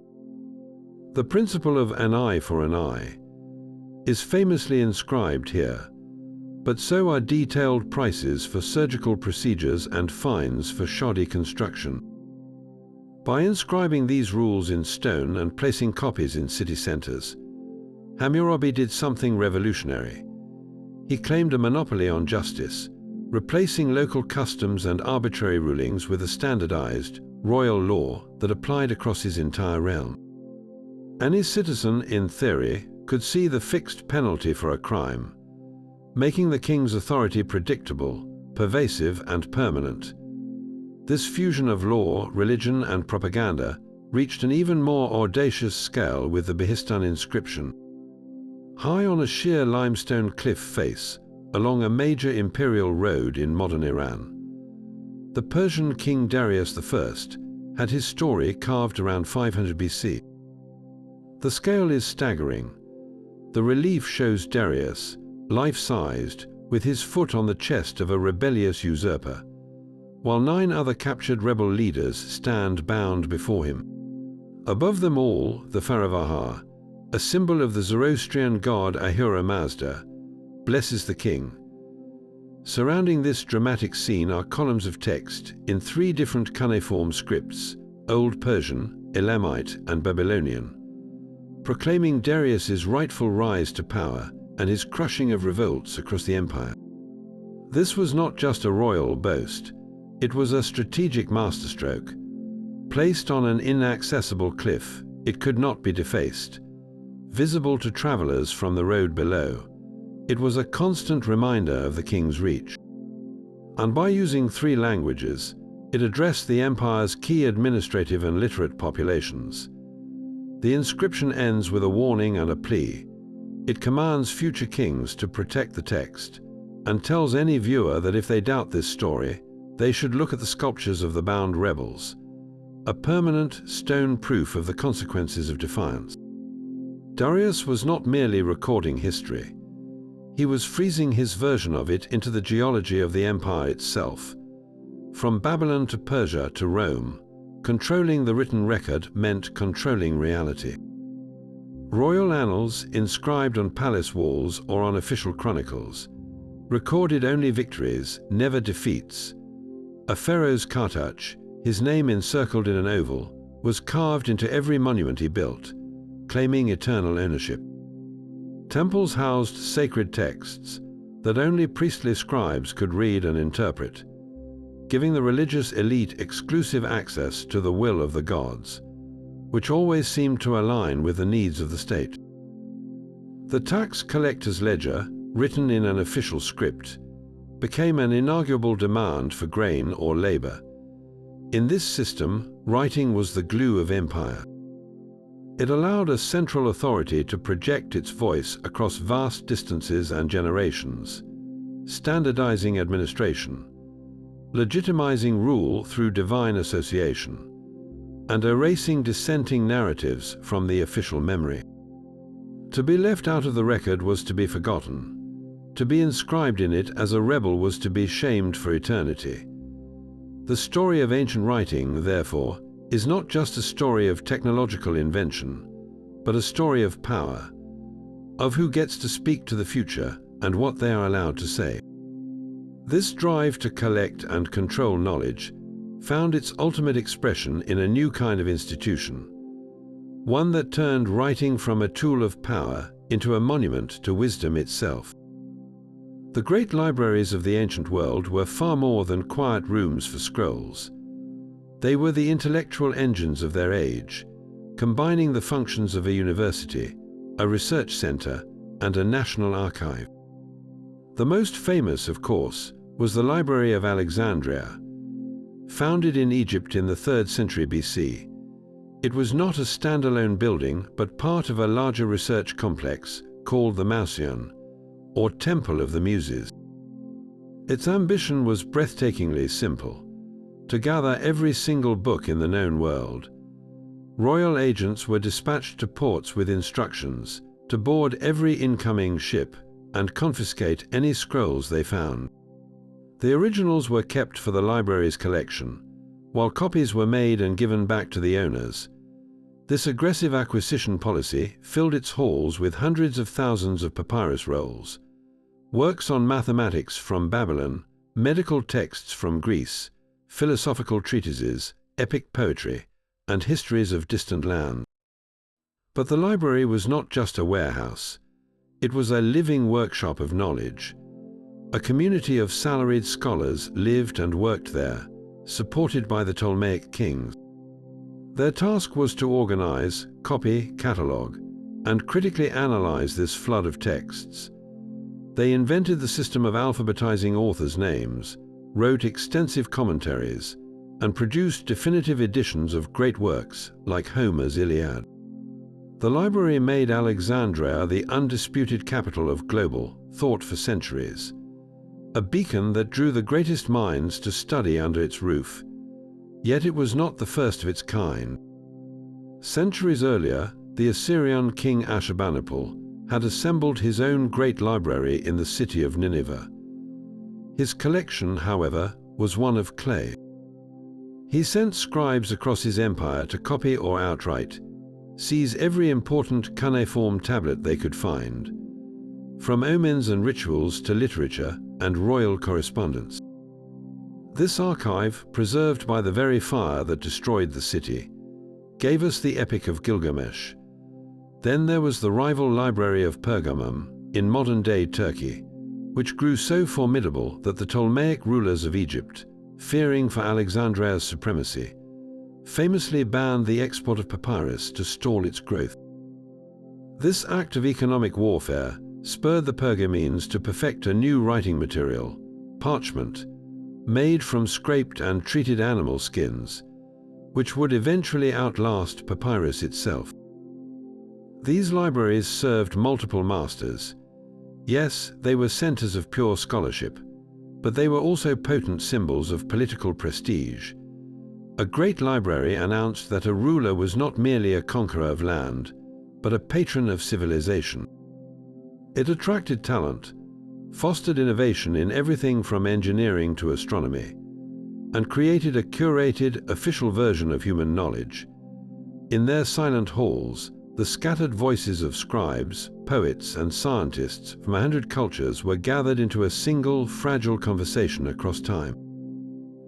The principle of an eye for an eye is famously inscribed here, but so are detailed prices for surgical procedures and fines for shoddy construction. By inscribing these rules in stone and placing copies in city centers, Hammurabi did something revolutionary. He claimed a monopoly on justice, replacing local customs and arbitrary rulings with a standardized, royal law that applied across his entire realm. Any citizen, in theory, could see the fixed penalty for a crime, making the king's authority predictable, pervasive, and permanent. This fusion of law, religion, and propaganda reached an even more audacious scale with the Behistun inscription. High on a sheer limestone cliff face, along a major imperial road in modern Iran, the Persian King Darius I had his story carved around 500 BC. The scale is staggering. The relief shows Darius, life-sized, with his foot on the chest of a rebellious usurper, while 9 other captured rebel leaders stand bound before him. Above them all, the Faravahar, a symbol of the Zoroastrian god Ahura Mazda, blesses the king. Surrounding this dramatic scene are columns of text in 3 different cuneiform scripts, Old Persian, Elamite, and Babylonian, proclaiming Darius's rightful rise to power and his crushing of revolts across the empire. This was not just a royal boast, it was a strategic masterstroke. Placed on an inaccessible cliff, it could not be defaced. visible to travelers from the road below. It was a constant reminder of the king's reach. And by using 3 languages, it addressed the empire's key administrative and literate populations. The inscription ends with a warning and a plea. It commands future kings to protect the text, and tells any viewer that if they doubt this story, they should look at the sculptures of the bound rebels, a permanent stone proof of the consequences of defiance. Darius was not merely recording history. He was freezing his version of it into the geology of the empire itself. From Babylon to Persia to Rome, controlling the written record meant controlling reality. Royal annals, inscribed on palace walls or on official chronicles, recorded only victories, never defeats. A pharaoh's cartouche, his name encircled in an oval, was carved into every monument he built, claiming eternal ownership. Temples housed sacred texts that only priestly scribes could read and interpret, giving the religious elite exclusive access to the will of the gods, which always seemed to align with the needs of the state. The tax collector's ledger, written in an official script, became an inarguable demand for grain or labor. In this system, writing was the glue of empire. It allowed a central authority to project its voice across vast distances and generations, standardizing administration, legitimizing rule through divine association, and erasing dissenting narratives from the official memory. To be left out of the record was to be forgotten. To be inscribed in it as a rebel was to be shamed for eternity. The story of ancient writing, therefore, is not just a story of technological invention, but a story of power, of who gets to speak to the future and what they are allowed to say. This drive to collect and control knowledge found its ultimate expression in a new kind of institution, one that turned writing from a tool of power into a monument to wisdom itself. The great libraries of the ancient world were far more than quiet rooms for scrolls. They were the intellectual engines of their age, combining the functions of a university, a research center, and a national archive. The most famous, of course, was the Library of Alexandria. Founded in Egypt in the 3rd century BC, it was not a standalone building, but part of a larger research complex called the Mausoleum, or Temple of the Muses. Its ambition was breathtakingly simple: to gather every single book in the known world. Royal agents were dispatched to ports with instructions to board every incoming ship and confiscate any scrolls they found. The originals were kept for the library's collection, while copies were made and given back to the owners. This aggressive acquisition policy filled its halls with hundreds of thousands of papyrus rolls, works on mathematics from Babylon, medical texts from Greece, philosophical treatises, epic poetry, and histories of distant lands. But the library was not just a warehouse. It was a living workshop of knowledge. A community of salaried scholars lived and worked there, supported by the Ptolemaic kings. Their task was to organize, copy, catalogue, and critically analyze this flood of texts. They invented the system of alphabetizing authors' names, wrote extensive commentaries, and produced definitive editions of great works like Homer's Iliad. The library made Alexandria the undisputed capital of global thought for centuries, a beacon that drew the greatest minds to study under its roof. Yet it was not the first of its kind. Centuries earlier, the Assyrian king Ashurbanipal had assembled his own great library in the city of Nineveh. His collection, however, was one of clay. He sent scribes across his empire to copy or outright seize every important cuneiform tablet they could find, from omens and rituals to literature and royal correspondence. This archive, preserved by the very fire that destroyed the city, gave us the Epic of Gilgamesh. Then there was the rival library of Pergamum in modern-day Turkey, which grew so formidable that the Ptolemaic rulers of Egypt, fearing for Alexandria's supremacy, famously banned the export of papyrus to stall its growth. This act of economic warfare spurred the Pergamenes to perfect a new writing material, parchment, made from scraped and treated animal skins, which would eventually outlast papyrus itself. These libraries served multiple masters. Yes, they were centers of pure scholarship, but they were also potent symbols of political prestige. A great library announced that a ruler was not merely a conqueror of land, but a patron of civilization. It attracted talent, fostered innovation in everything from engineering to astronomy, and created a curated, official version of human knowledge. In their silent halls, the scattered voices of scribes, poets, and scientists from 100 cultures were gathered into a single, fragile conversation across time.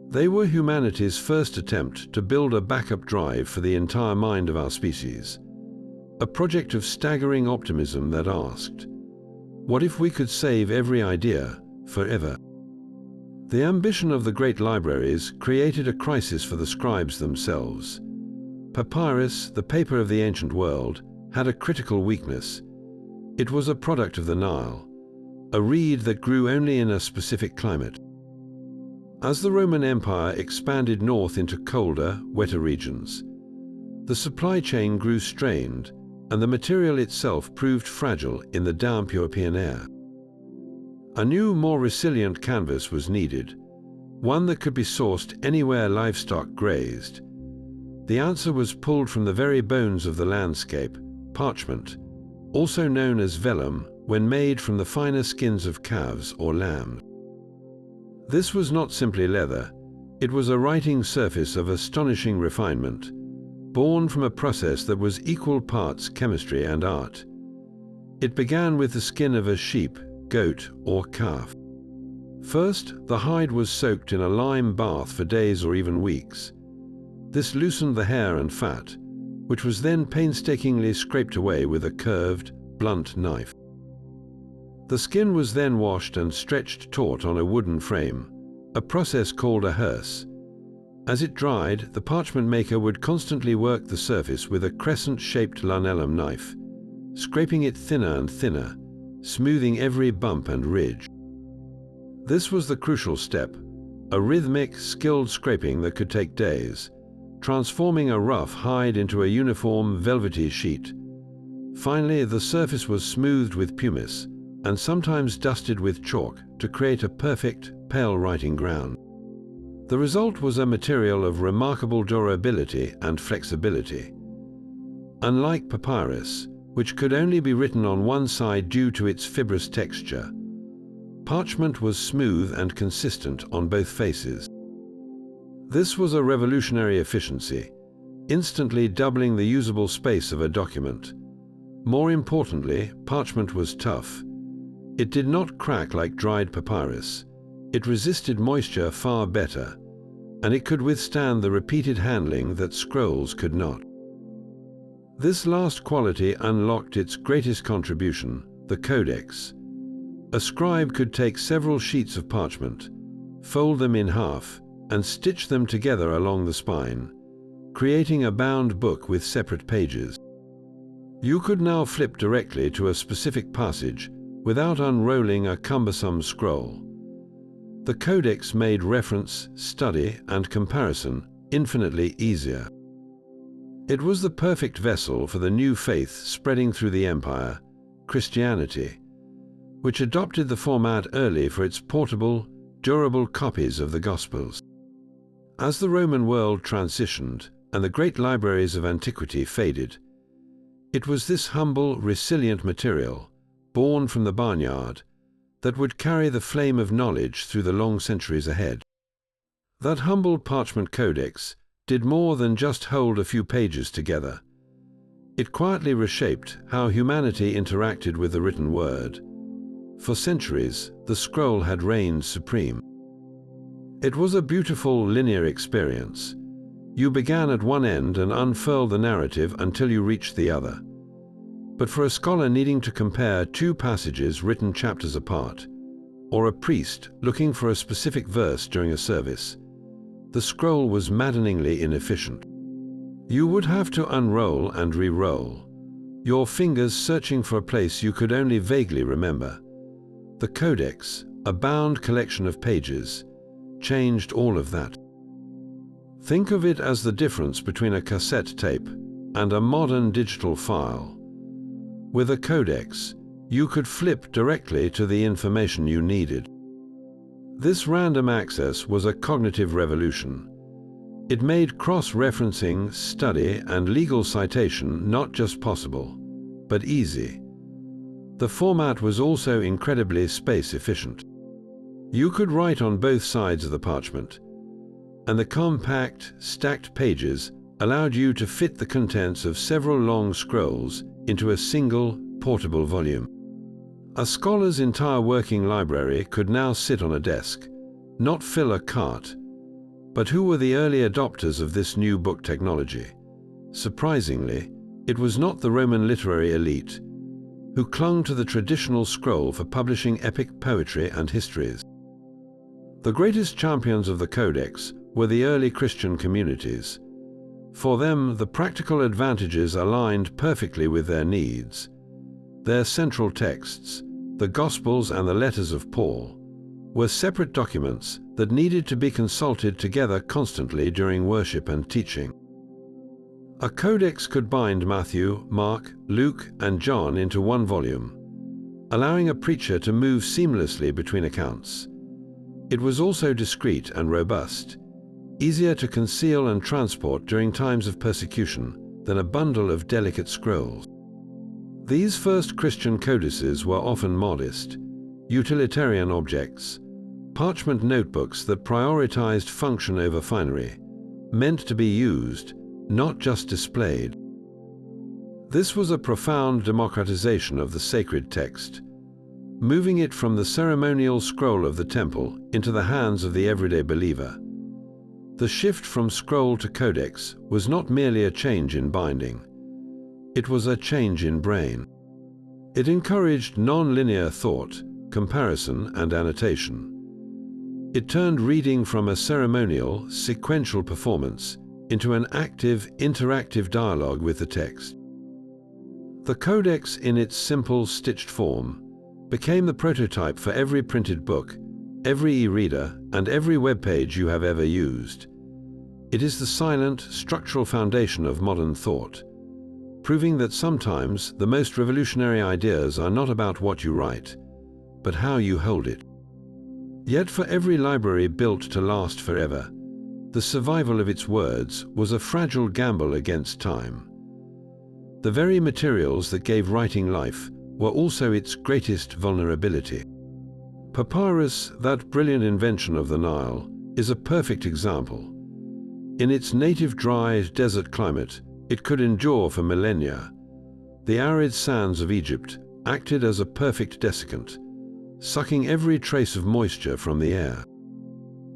They were humanity's first attempt to build a backup drive for the entire mind of our species. A project of staggering optimism that asked, what if we could save every idea forever? The ambition of the great libraries created a crisis for the scribes themselves. Papyrus, the paper of the ancient world, had a critical weakness. It was a product of the Nile, a reed that grew only in a specific climate. As the Roman Empire expanded north into colder, wetter regions, the supply chain grew strained, and the material itself proved fragile in the damp European air. A new, more resilient canvas was needed, one that could be sourced anywhere livestock grazed. The answer was pulled from the very bones of the landscape, parchment, also known as vellum when made from the finer skins of calves or lambs. This was not simply leather, it was a writing surface of astonishing refinement, born from a process that was equal parts chemistry and art. It began with the skin of a sheep, goat, or calf. First, the hide was soaked in a lime bath for days or even weeks. This loosened the hair and fat, which was then painstakingly scraped away with a curved, blunt knife. The skin was then washed and stretched taut on a wooden frame, a process called a hearse. As it dried, the parchment maker would constantly work the surface with a crescent-shaped lunellum knife, scraping it thinner and thinner, smoothing every bump and ridge. This was the crucial step, a rhythmic, skilled scraping that could take days, transforming a rough hide into a uniform, velvety sheet. Finally, the surface was smoothed with pumice and sometimes dusted with chalk to create a perfect, pale writing ground. The result was a material of remarkable durability and flexibility. Unlike papyrus, which could only be written on one side due to its fibrous texture, parchment was smooth and consistent on both faces. This was a revolutionary efficiency, instantly doubling the usable space of a document. More importantly, parchment was tough. It did not crack like dried papyrus. It resisted moisture far better, and it could withstand the repeated handling that scrolls could not. This last quality unlocked its greatest contribution, the codex. A scribe could take several sheets of parchment, fold them in half, and stitch them together along the spine, creating a bound book with separate pages. You could now flip directly to a specific passage without unrolling a cumbersome scroll. The codex made reference, study, and comparison infinitely easier. It was the perfect vessel for the new faith spreading through the empire, Christianity, which adopted the format early for its portable, durable copies of the Gospels. As the Roman world transitioned and the great libraries of antiquity faded, it was this humble, resilient material, born from the barnyard, that would carry the flame of knowledge through the long centuries ahead. That humble parchment codex did more than just hold a few pages together. It quietly reshaped how humanity interacted with the written word. For centuries, the scroll had reigned supreme. It was a beautiful, linear experience. You began at one end and unfurled the narrative until you reached the other. But for a scholar needing to compare two passages written chapters apart, or a priest looking for a specific verse during a service, the scroll was maddeningly inefficient. You would have to unroll and re-roll. your fingers searching for a place you could only vaguely remember. The codex, a bound collection of pages, changed all of that. Think of it as the difference between a cassette tape and a modern digital file. With a codex, you could flip directly to the information you needed. This random access was a cognitive revolution. It made cross-referencing, study, and legal citation not just possible, but easy. The format was also incredibly space-efficient. You could write on both sides of the parchment, and the compact, stacked pages allowed you to fit the contents of several long scrolls into a single, portable volume. A scholar's entire working library could now sit on a desk, not fill a cart. But who were the early adopters of this new book technology? Surprisingly, it was not the Roman literary elite, who clung to the traditional scroll for publishing epic poetry and histories. The greatest champions of the codex were the early Christian communities. For them, the practical advantages aligned perfectly with their needs. Their central texts, the Gospels and the letters of Paul, were separate documents that needed to be consulted together constantly during worship and teaching. A codex could bind Matthew, Mark, Luke, and John into one volume, allowing a preacher to move seamlessly between accounts. It was also discreet and robust, easier to conceal and transport during times of persecution than a bundle of delicate scrolls. These first Christian codices were often modest, utilitarian objects, parchment notebooks that prioritized function over finery, meant to be used, not just displayed. This was a profound democratization of the sacred text, moving it from the ceremonial scroll of the temple into the hands of the everyday believer. The shift from scroll to codex was not merely a change in binding. It was a change in brain. It encouraged non-linear thought, comparison, and annotation. It turned reading from a ceremonial, sequential performance into an active, interactive dialogue with the text. The codex, in its simple, stitched form, became the prototype for every printed book, every e-reader, and every web page you have ever used. It is the silent, structural foundation of modern thought, proving that sometimes the most revolutionary ideas are not about what you write, but how you hold it. Yet for every library built to last forever, the survival of its words was a fragile gamble against time. The very materials that gave writing life were also its greatest vulnerability. Papyrus, that brilliant invention of the Nile, is a perfect example. In its native dry desert climate, it could endure for millennia. The arid sands of Egypt acted as a perfect desiccant, sucking every trace of moisture from the air.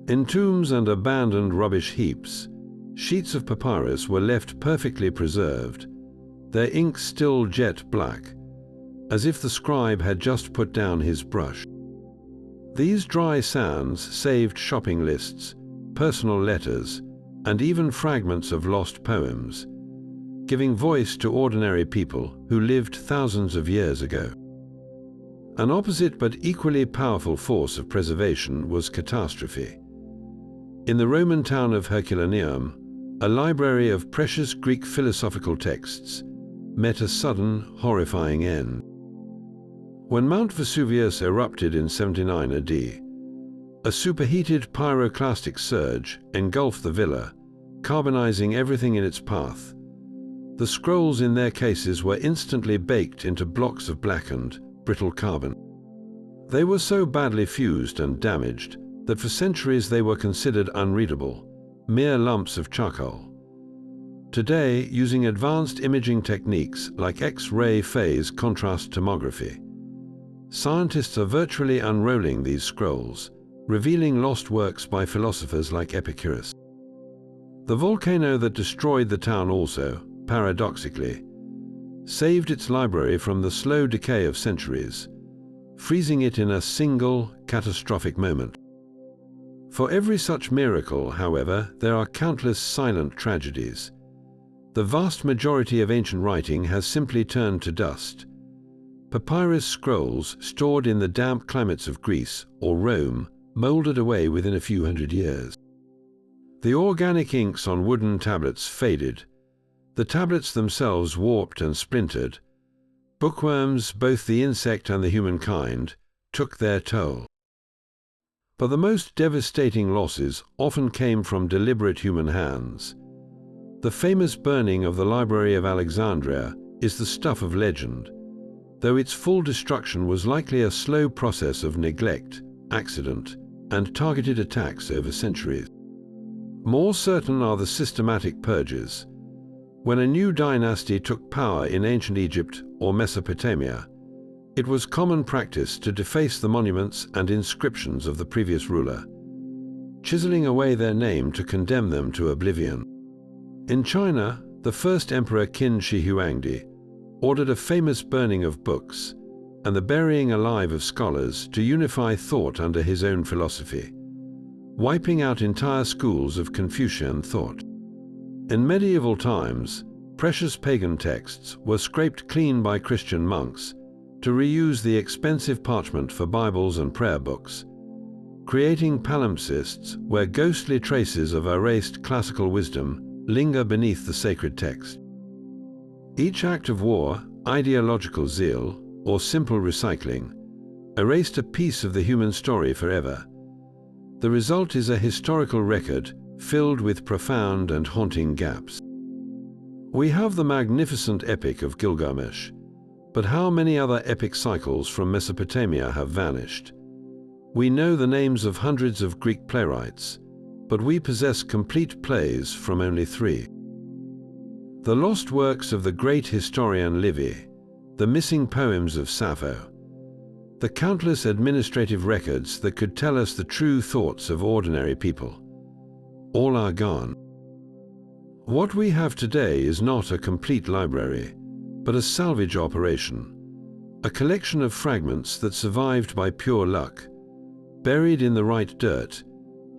In tombs and abandoned rubbish heaps, sheets of papyrus were left perfectly preserved, their ink still jet black, as if the scribe had just put down his brush. These dry sands saved shopping lists, personal letters, and even fragments of lost poems, giving voice to ordinary people who lived thousands of years ago. An opposite but equally powerful force of preservation was catastrophe. In the Roman town of Herculaneum, a library of precious Greek philosophical texts met a sudden, horrifying end. When Mount Vesuvius erupted in 79 AD, a superheated pyroclastic surge engulfed the villa, carbonizing everything in its path. The scrolls in their cases were instantly baked into blocks of blackened, brittle carbon. They were so badly fused and damaged that for centuries they were considered unreadable, mere lumps of charcoal. Today, using advanced imaging techniques like X-ray phase contrast tomography, scientists are virtually unrolling these scrolls, revealing lost works by philosophers like Epicurus. The volcano that destroyed the town also, paradoxically, saved its library from the slow decay of centuries, freezing it in a single, catastrophic moment. For every such miracle, however, there are countless silent tragedies. The vast majority of ancient writing has simply turned to dust. Papyrus scrolls stored in the damp climates of Greece or Rome molded away within a few hundred years. The organic inks on wooden tablets faded. The tablets themselves warped and splintered. Bookworms, both the insect and the humankind, took their toll. But the most devastating losses often came from deliberate human hands. The famous burning of the Library of Alexandria is the stuff of legend, though its full destruction was likely a slow process of neglect, accident, and targeted attacks over centuries. More certain are the systematic purges. When a new dynasty took power in ancient Egypt or Mesopotamia, it was common practice to deface the monuments and inscriptions of the previous ruler, chiseling away their name to condemn them to oblivion. In China, the first emperor Qin Shi Huangdi ordered a famous burning of books and the burying alive of scholars to unify thought under his own philosophy, wiping out entire schools of Confucian thought. In medieval times, precious pagan texts were scraped clean by Christian monks to reuse the expensive parchment for Bibles and prayer books, creating palimpsests where ghostly traces of erased classical wisdom linger beneath the sacred text. Each act of war, ideological zeal, or simple recycling erased a piece of the human story forever. The result is a historical record filled with profound and haunting gaps. We have the magnificent epic of Gilgamesh, but how many other epic cycles from Mesopotamia have vanished? We know the names of hundreds of Greek playwrights, but we possess complete plays from only 3. The lost works of the great historian Livy, the missing poems of Sappho, the countless administrative records that could tell us the true thoughts of ordinary people, all are gone. What we have today is not a complete library, but a salvage operation, a collection of fragments that survived by pure luck, buried in the right dirt,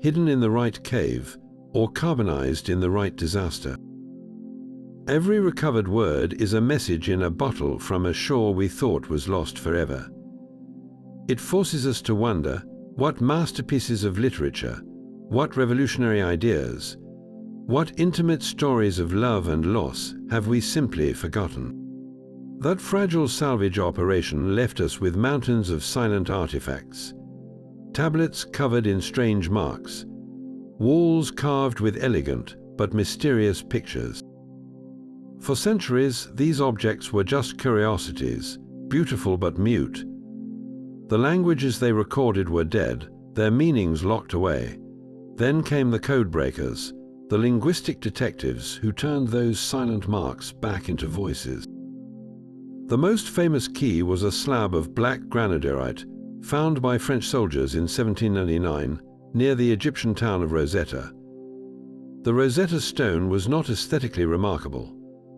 hidden in the right cave, or carbonized in the right disaster. Every recovered word is a message in a bottle from a shore we thought was lost forever. It forces us to wonder what masterpieces of literature, what revolutionary ideas, what intimate stories of love and loss have we simply forgotten. That fragile salvage operation left us with mountains of silent artifacts, tablets covered in strange marks, walls carved with elegant but mysterious pictures. For centuries, these objects were just curiosities, beautiful but mute. The languages they recorded were dead, their meanings locked away. Then came the code breakers, the linguistic detectives who turned those silent marks back into voices. The most famous key was a slab of black granodiorite found by French soldiers in 1799 near the Egyptian town of Rosetta. The Rosetta Stone was not aesthetically remarkable,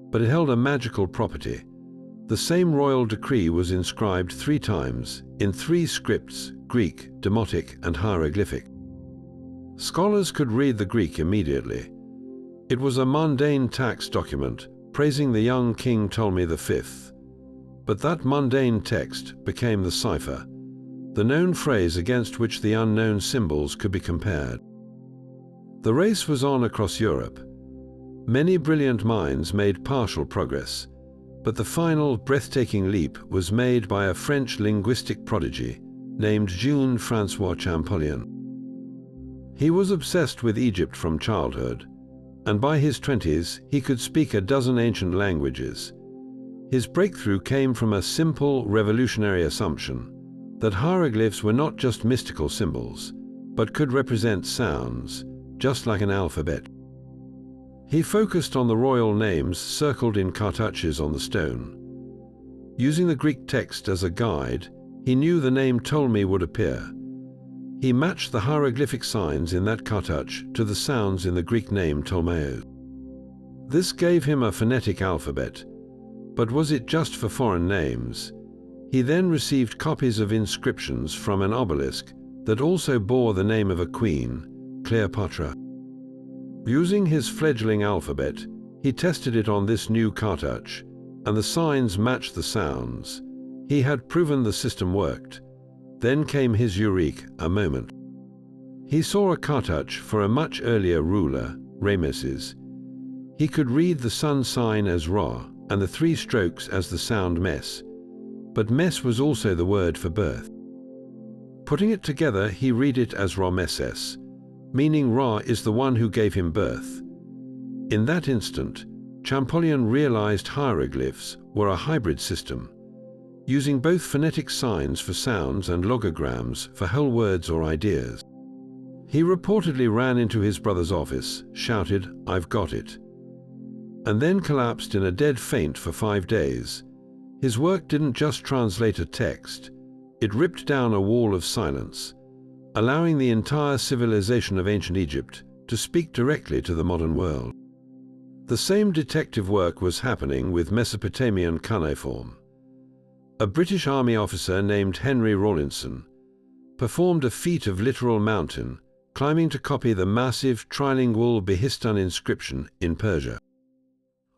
but it held a magical property. The same royal decree was inscribed 3 times in 3 scripts: Greek, Demotic, and hieroglyphic. Scholars could read the Greek immediately. It was a mundane tax document praising the young King Ptolemy V. But that mundane text became the cipher, the known phrase against which the unknown symbols could be compared. The race was on across Europe. Many brilliant minds made partial progress, but the final breathtaking leap was made by a French linguistic prodigy named Jules-François Champollion. He was obsessed with Egypt from childhood, and by his 20s he could speak a dozen ancient languages. His breakthrough came from a simple, revolutionary assumption that hieroglyphs were not just mystical symbols, but could represent sounds, just like an alphabet. He focused on the royal names circled in cartouches on the stone. Using the Greek text as a guide, he knew the name Ptolemy would appear. He matched the hieroglyphic signs in that cartouche to the sounds in the Greek name Ptolemaeus. This gave him a phonetic alphabet, but was it just for foreign names? He then received copies of inscriptions from an obelisk that also bore the name of a queen, Cleopatra. Using his fledgling alphabet, He tested it on this new cartouche, and the signs matched the sounds. He had proven the system worked. Then came his eureka moment. He saw a cartouche for a much earlier ruler, Ramesses. He could read the sun sign as Ra and the 3 strokes as the sound Mes, but Mes was also the word for birth. Putting it together, he read it as Ra-Messes, meaning Ra is the one who gave him birth. In that instant, Champollion realized hieroglyphs were a hybrid system, using both phonetic signs for sounds and logograms for whole words or ideas. He reportedly ran into his brother's office, shouted, "I've got it," and then collapsed in a dead faint for 5 days. His work didn't just translate a text, it ripped down a wall of silence, allowing the entire civilization of ancient Egypt to speak directly to the modern world. The same detective work was happening with Mesopotamian cuneiform. A British Army officer named Henry Rawlinson performed a feat of literal mountain climbing to copy the massive trilingual Behistun inscription in Persia.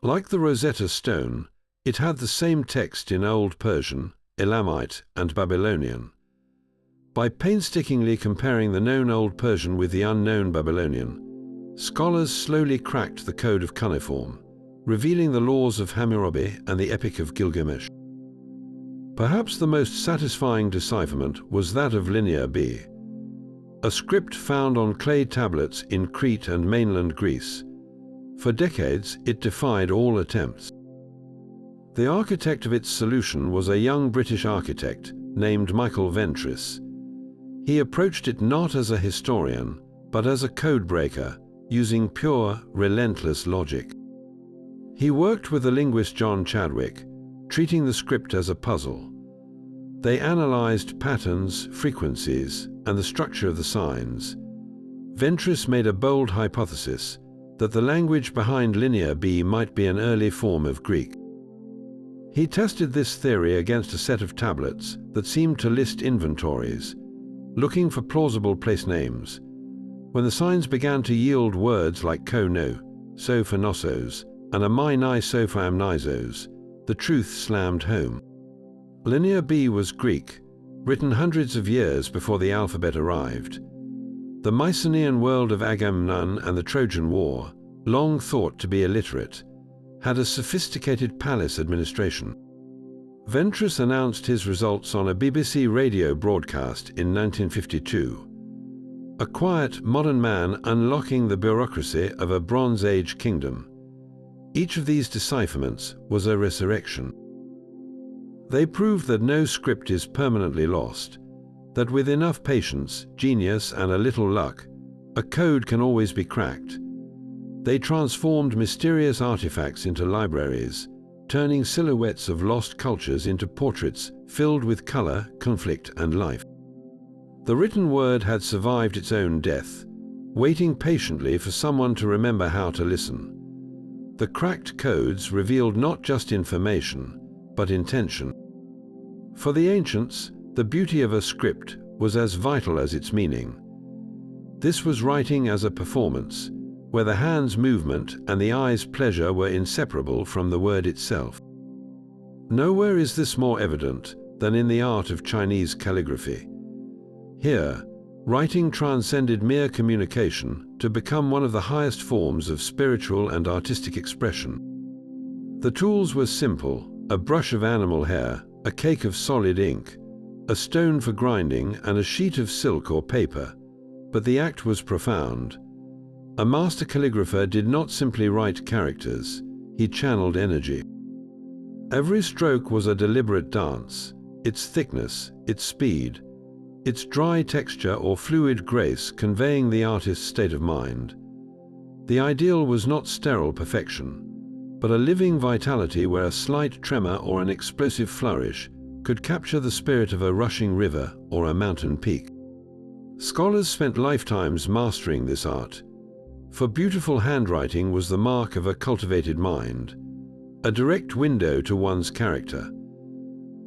Like the Rosetta Stone, it had the same text in Old Persian, Elamite, and Babylonian. By painstakingly comparing the known Old Persian with the unknown Babylonian, scholars slowly cracked the code of cuneiform, revealing the laws of Hammurabi and the Epic of Gilgamesh. Perhaps the most satisfying decipherment was that of Linear B, a script found on clay tablets in Crete and mainland Greece. For decades, it defied all attempts. The architect of its solution was a young British architect named Michael Ventris. He approached it not as a historian, but as a codebreaker, using pure, relentless logic. He worked with the linguist John Chadwick, treating the script as a puzzle. They analyzed patterns, frequencies, and the structure of the signs. Ventris made a bold hypothesis that the language behind Linear B might be an early form of Greek. He tested this theory against a set of tablets that seemed to list inventories, looking for plausible place names. When the signs began to yield words like ko-no, so for nossos, and amai so for amnizos, the truth slammed home. Linear B was Greek, written hundreds of years before the alphabet arrived. The Mycenaean world of Agamemnon and the Trojan War, long thought to be illiterate, had a sophisticated palace administration. Ventris announced his results on a BBC radio broadcast in 1952. A quiet, modern man unlocking the bureaucracy of a Bronze Age kingdom. Each of these decipherments was a resurrection. They proved that no script is permanently lost, that with enough patience, genius, and a little luck, a code can always be cracked. They transformed mysterious artifacts into libraries, turning silhouettes of lost cultures into portraits filled with color, conflict, and life. The written word had survived its own death, waiting patiently for someone to remember how to listen. The cracked codes revealed not just information, but intention. For the ancients, the beauty of a script was as vital as its meaning. This was writing as a performance, where the hand's movement and the eye's pleasure were inseparable from the word itself. Nowhere is this more evident than in the art of Chinese calligraphy. Here, writing transcended mere communication to become one of the highest forms of spiritual and artistic expression. The tools were simple: a brush of animal hair, a cake of solid ink, a stone for grinding, and a sheet of silk or paper, but the act was profound. A master calligrapher did not simply write characters, he channeled energy. Every stroke was a deliberate dance, its thickness, its speed, its dry texture or fluid grace conveying the artist's state of mind. The ideal was not sterile perfection, but a living vitality where a slight tremor or an explosive flourish could capture the spirit of a rushing river or a mountain peak. Scholars spent lifetimes mastering this art, for beautiful handwriting was the mark of a cultivated mind, a direct window to one's character.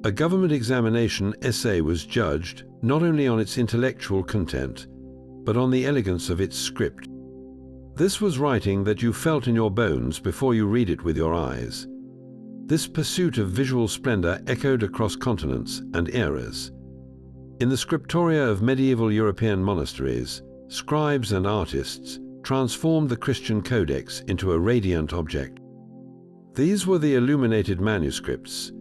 A government examination essay was judged not only on its intellectual content, but on the elegance of its script. This was writing that you felt in your bones before you read it with your eyes. This pursuit of visual splendor echoed across continents and eras. In the scriptoria of medieval European monasteries, scribes and artists transformed the Christian codex into a radiant object. These were the illuminated manuscripts.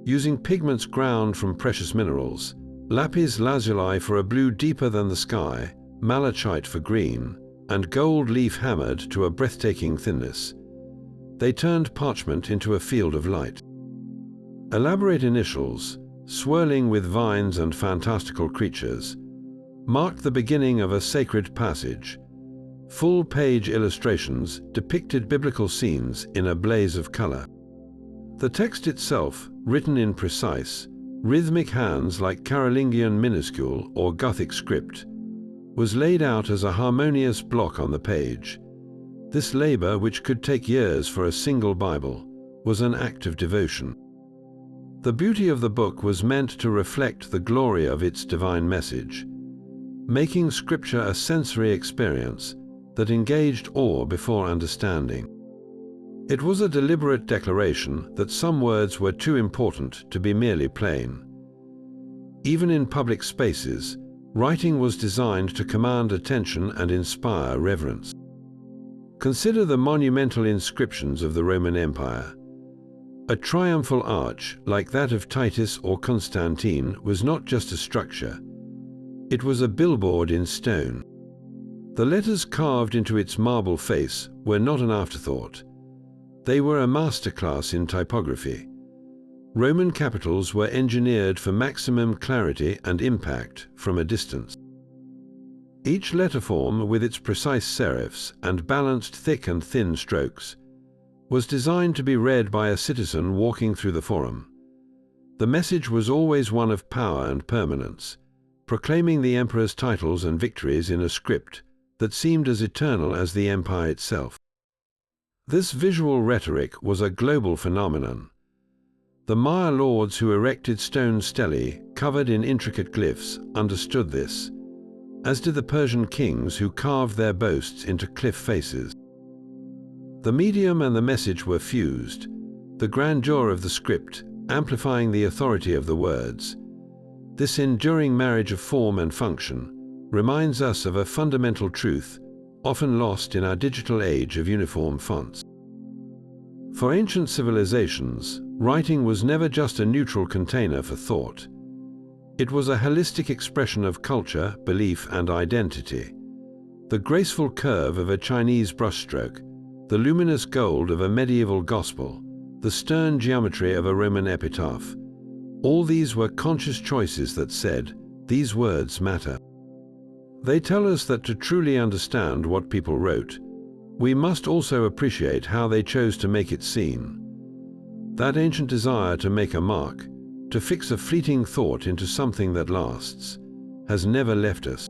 Using pigments ground from precious minerals, lapis lazuli for a blue deeper than the sky, malachite for green, and gold leaf hammered to a breathtaking thinness, they turned parchment into a field of light. Elaborate initials, swirling with vines and fantastical creatures, marked the beginning of a sacred passage. Full-page illustrations depicted biblical scenes in a blaze of color. The text itself, written in precise, rhythmic hands like Carolingian minuscule or Gothic script, was laid out as a harmonious block on the page. This labor, which could take years for a single Bible, was an act of devotion. The beauty of the book was meant to reflect the glory of its divine message, making Scripture a sensory experience that engaged awe before understanding. It was a deliberate declaration that some words were too important to be merely plain. Even in public spaces, writing was designed to command attention and inspire reverence. Consider the monumental inscriptions of the Roman Empire. A triumphal arch like that of Titus or Constantine was not just a structure. It was a billboard in stone. The letters carved into its marble face were not an afterthought. They were a masterclass in typography. Roman capitals were engineered for maximum clarity and impact from a distance. Each letter form, with its precise serifs and balanced thick and thin strokes, was designed to be read by a citizen walking through the forum. The message was always one of power and permanence, proclaiming the emperor's titles and victories in a script that seemed as eternal as the empire itself. This visual rhetoric was a global phenomenon. The Maya lords who erected stone stelae covered in intricate glyphs understood this, as did the Persian kings who carved their boasts into cliff faces. The medium and the message were fused, the grandeur of the script amplifying the authority of the words. This enduring marriage of form and function reminds us of a fundamental truth often lost in our digital age of uniform fonts. For ancient civilizations, writing was never just a neutral container for thought. It was a holistic expression of culture, belief, and identity. The graceful curve of a Chinese brushstroke, the luminous gold of a medieval gospel, the stern geometry of a Roman epitaph, all these were conscious choices that said, "These words matter." They tell us that to truly understand what people wrote, we must also appreciate how they chose to make it seen. That ancient desire to make a mark, to fix a fleeting thought into something that lasts, has never left us.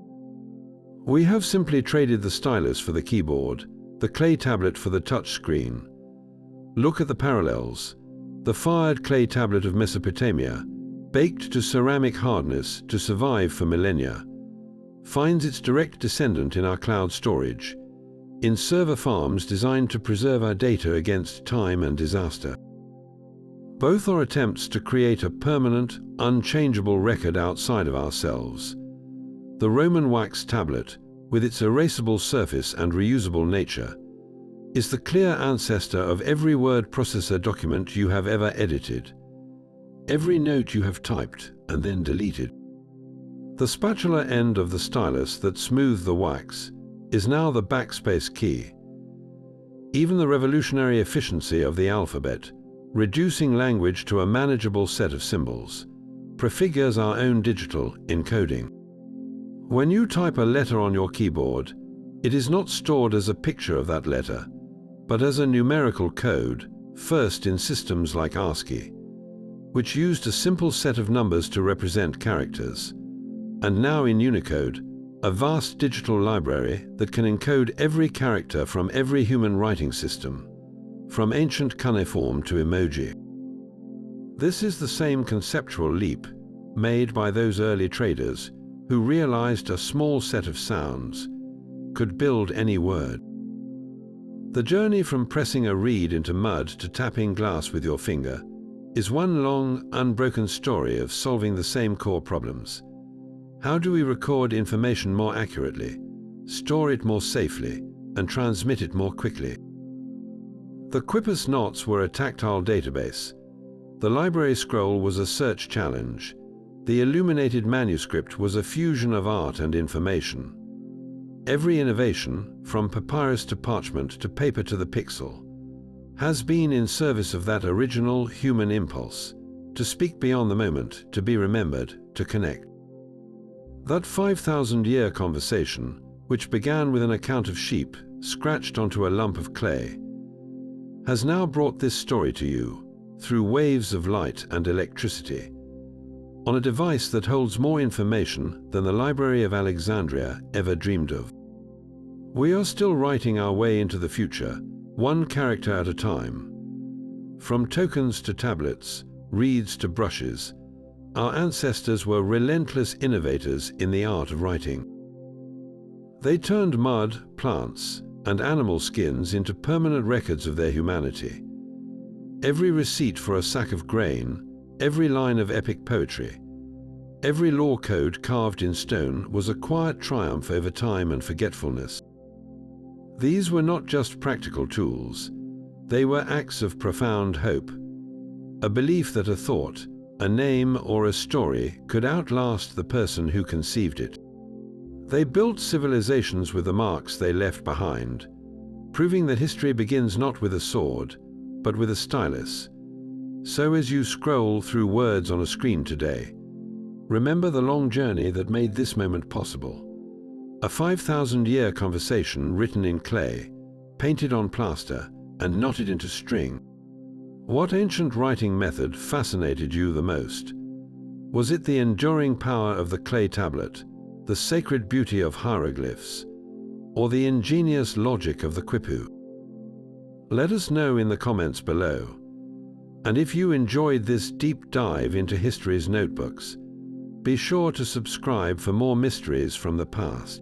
We have simply traded the stylus for the keyboard, the clay tablet for the touch screen. Look at the parallels. The fired clay tablet of Mesopotamia, baked to ceramic hardness to survive for millennia, finds its direct descendant in our cloud storage, in server farms designed to preserve our data against time and disaster. Both are attempts to create a permanent, unchangeable record outside of ourselves. The Roman wax tablet, with its erasable surface and reusable nature, is the clear ancestor of every word processor document you have ever edited, every note you have typed and then deleted. The spatula end of the stylus that smoothed the wax is now the backspace key. Even the revolutionary efficiency of the alphabet, reducing language to a manageable set of symbols, prefigures our own digital encoding. When you type a letter on your keyboard, it is not stored as a picture of that letter, but as a numerical code, first in systems like ASCII, which used a simple set of numbers to represent characters, and now in Unicode, a vast digital library that can encode every character from every human writing system, from ancient cuneiform to emoji. This is the same conceptual leap made by those early traders who realized a small set of sounds could build any word. The journey from pressing a reed into mud to tapping glass with your finger is one long, unbroken story of solving the same core problems. How do we record information more accurately, store it more safely, and transmit it more quickly? The Quipus knots were a tactile database. The library scroll was a search challenge. The illuminated manuscript was a fusion of art and information. Every innovation, from papyrus to parchment to paper to the pixel, has been in service of that original human impulse, to speak beyond the moment, to be remembered, to connect. That 5,000-year conversation, which began with an account of sheep scratched onto a lump of clay, has now brought this story to you through waves of light and electricity, on a device that holds more information than the Library of Alexandria ever dreamed of. We are still writing our way into the future, one character at a time. From tokens to tablets, reeds to brushes, our ancestors were relentless innovators in the art of writing. They turned mud, plants, and animal skins into permanent records of their humanity. Every receipt for a sack of grain, every line of epic poetry, every law code carved in stone was a quiet triumph over time and forgetfulness. These were not just practical tools, they were acts of profound hope, a belief that a thought, a name, or a story could outlast the person who conceived it. They built civilizations with the marks they left behind, proving that history begins not with a sword, but with a stylus. So as you scroll through words on a screen today, remember the long journey that made this moment possible. A 5,000-year conversation written in clay, painted on plaster, and knotted into string. What ancient writing method fascinated you the most? Was it the enduring power of the clay tablet, the sacred beauty of hieroglyphs, or the ingenious logic of the quipu? Let us know in the comments below. And if you enjoyed this deep dive into history's notebooks, be sure to subscribe for more mysteries from the past.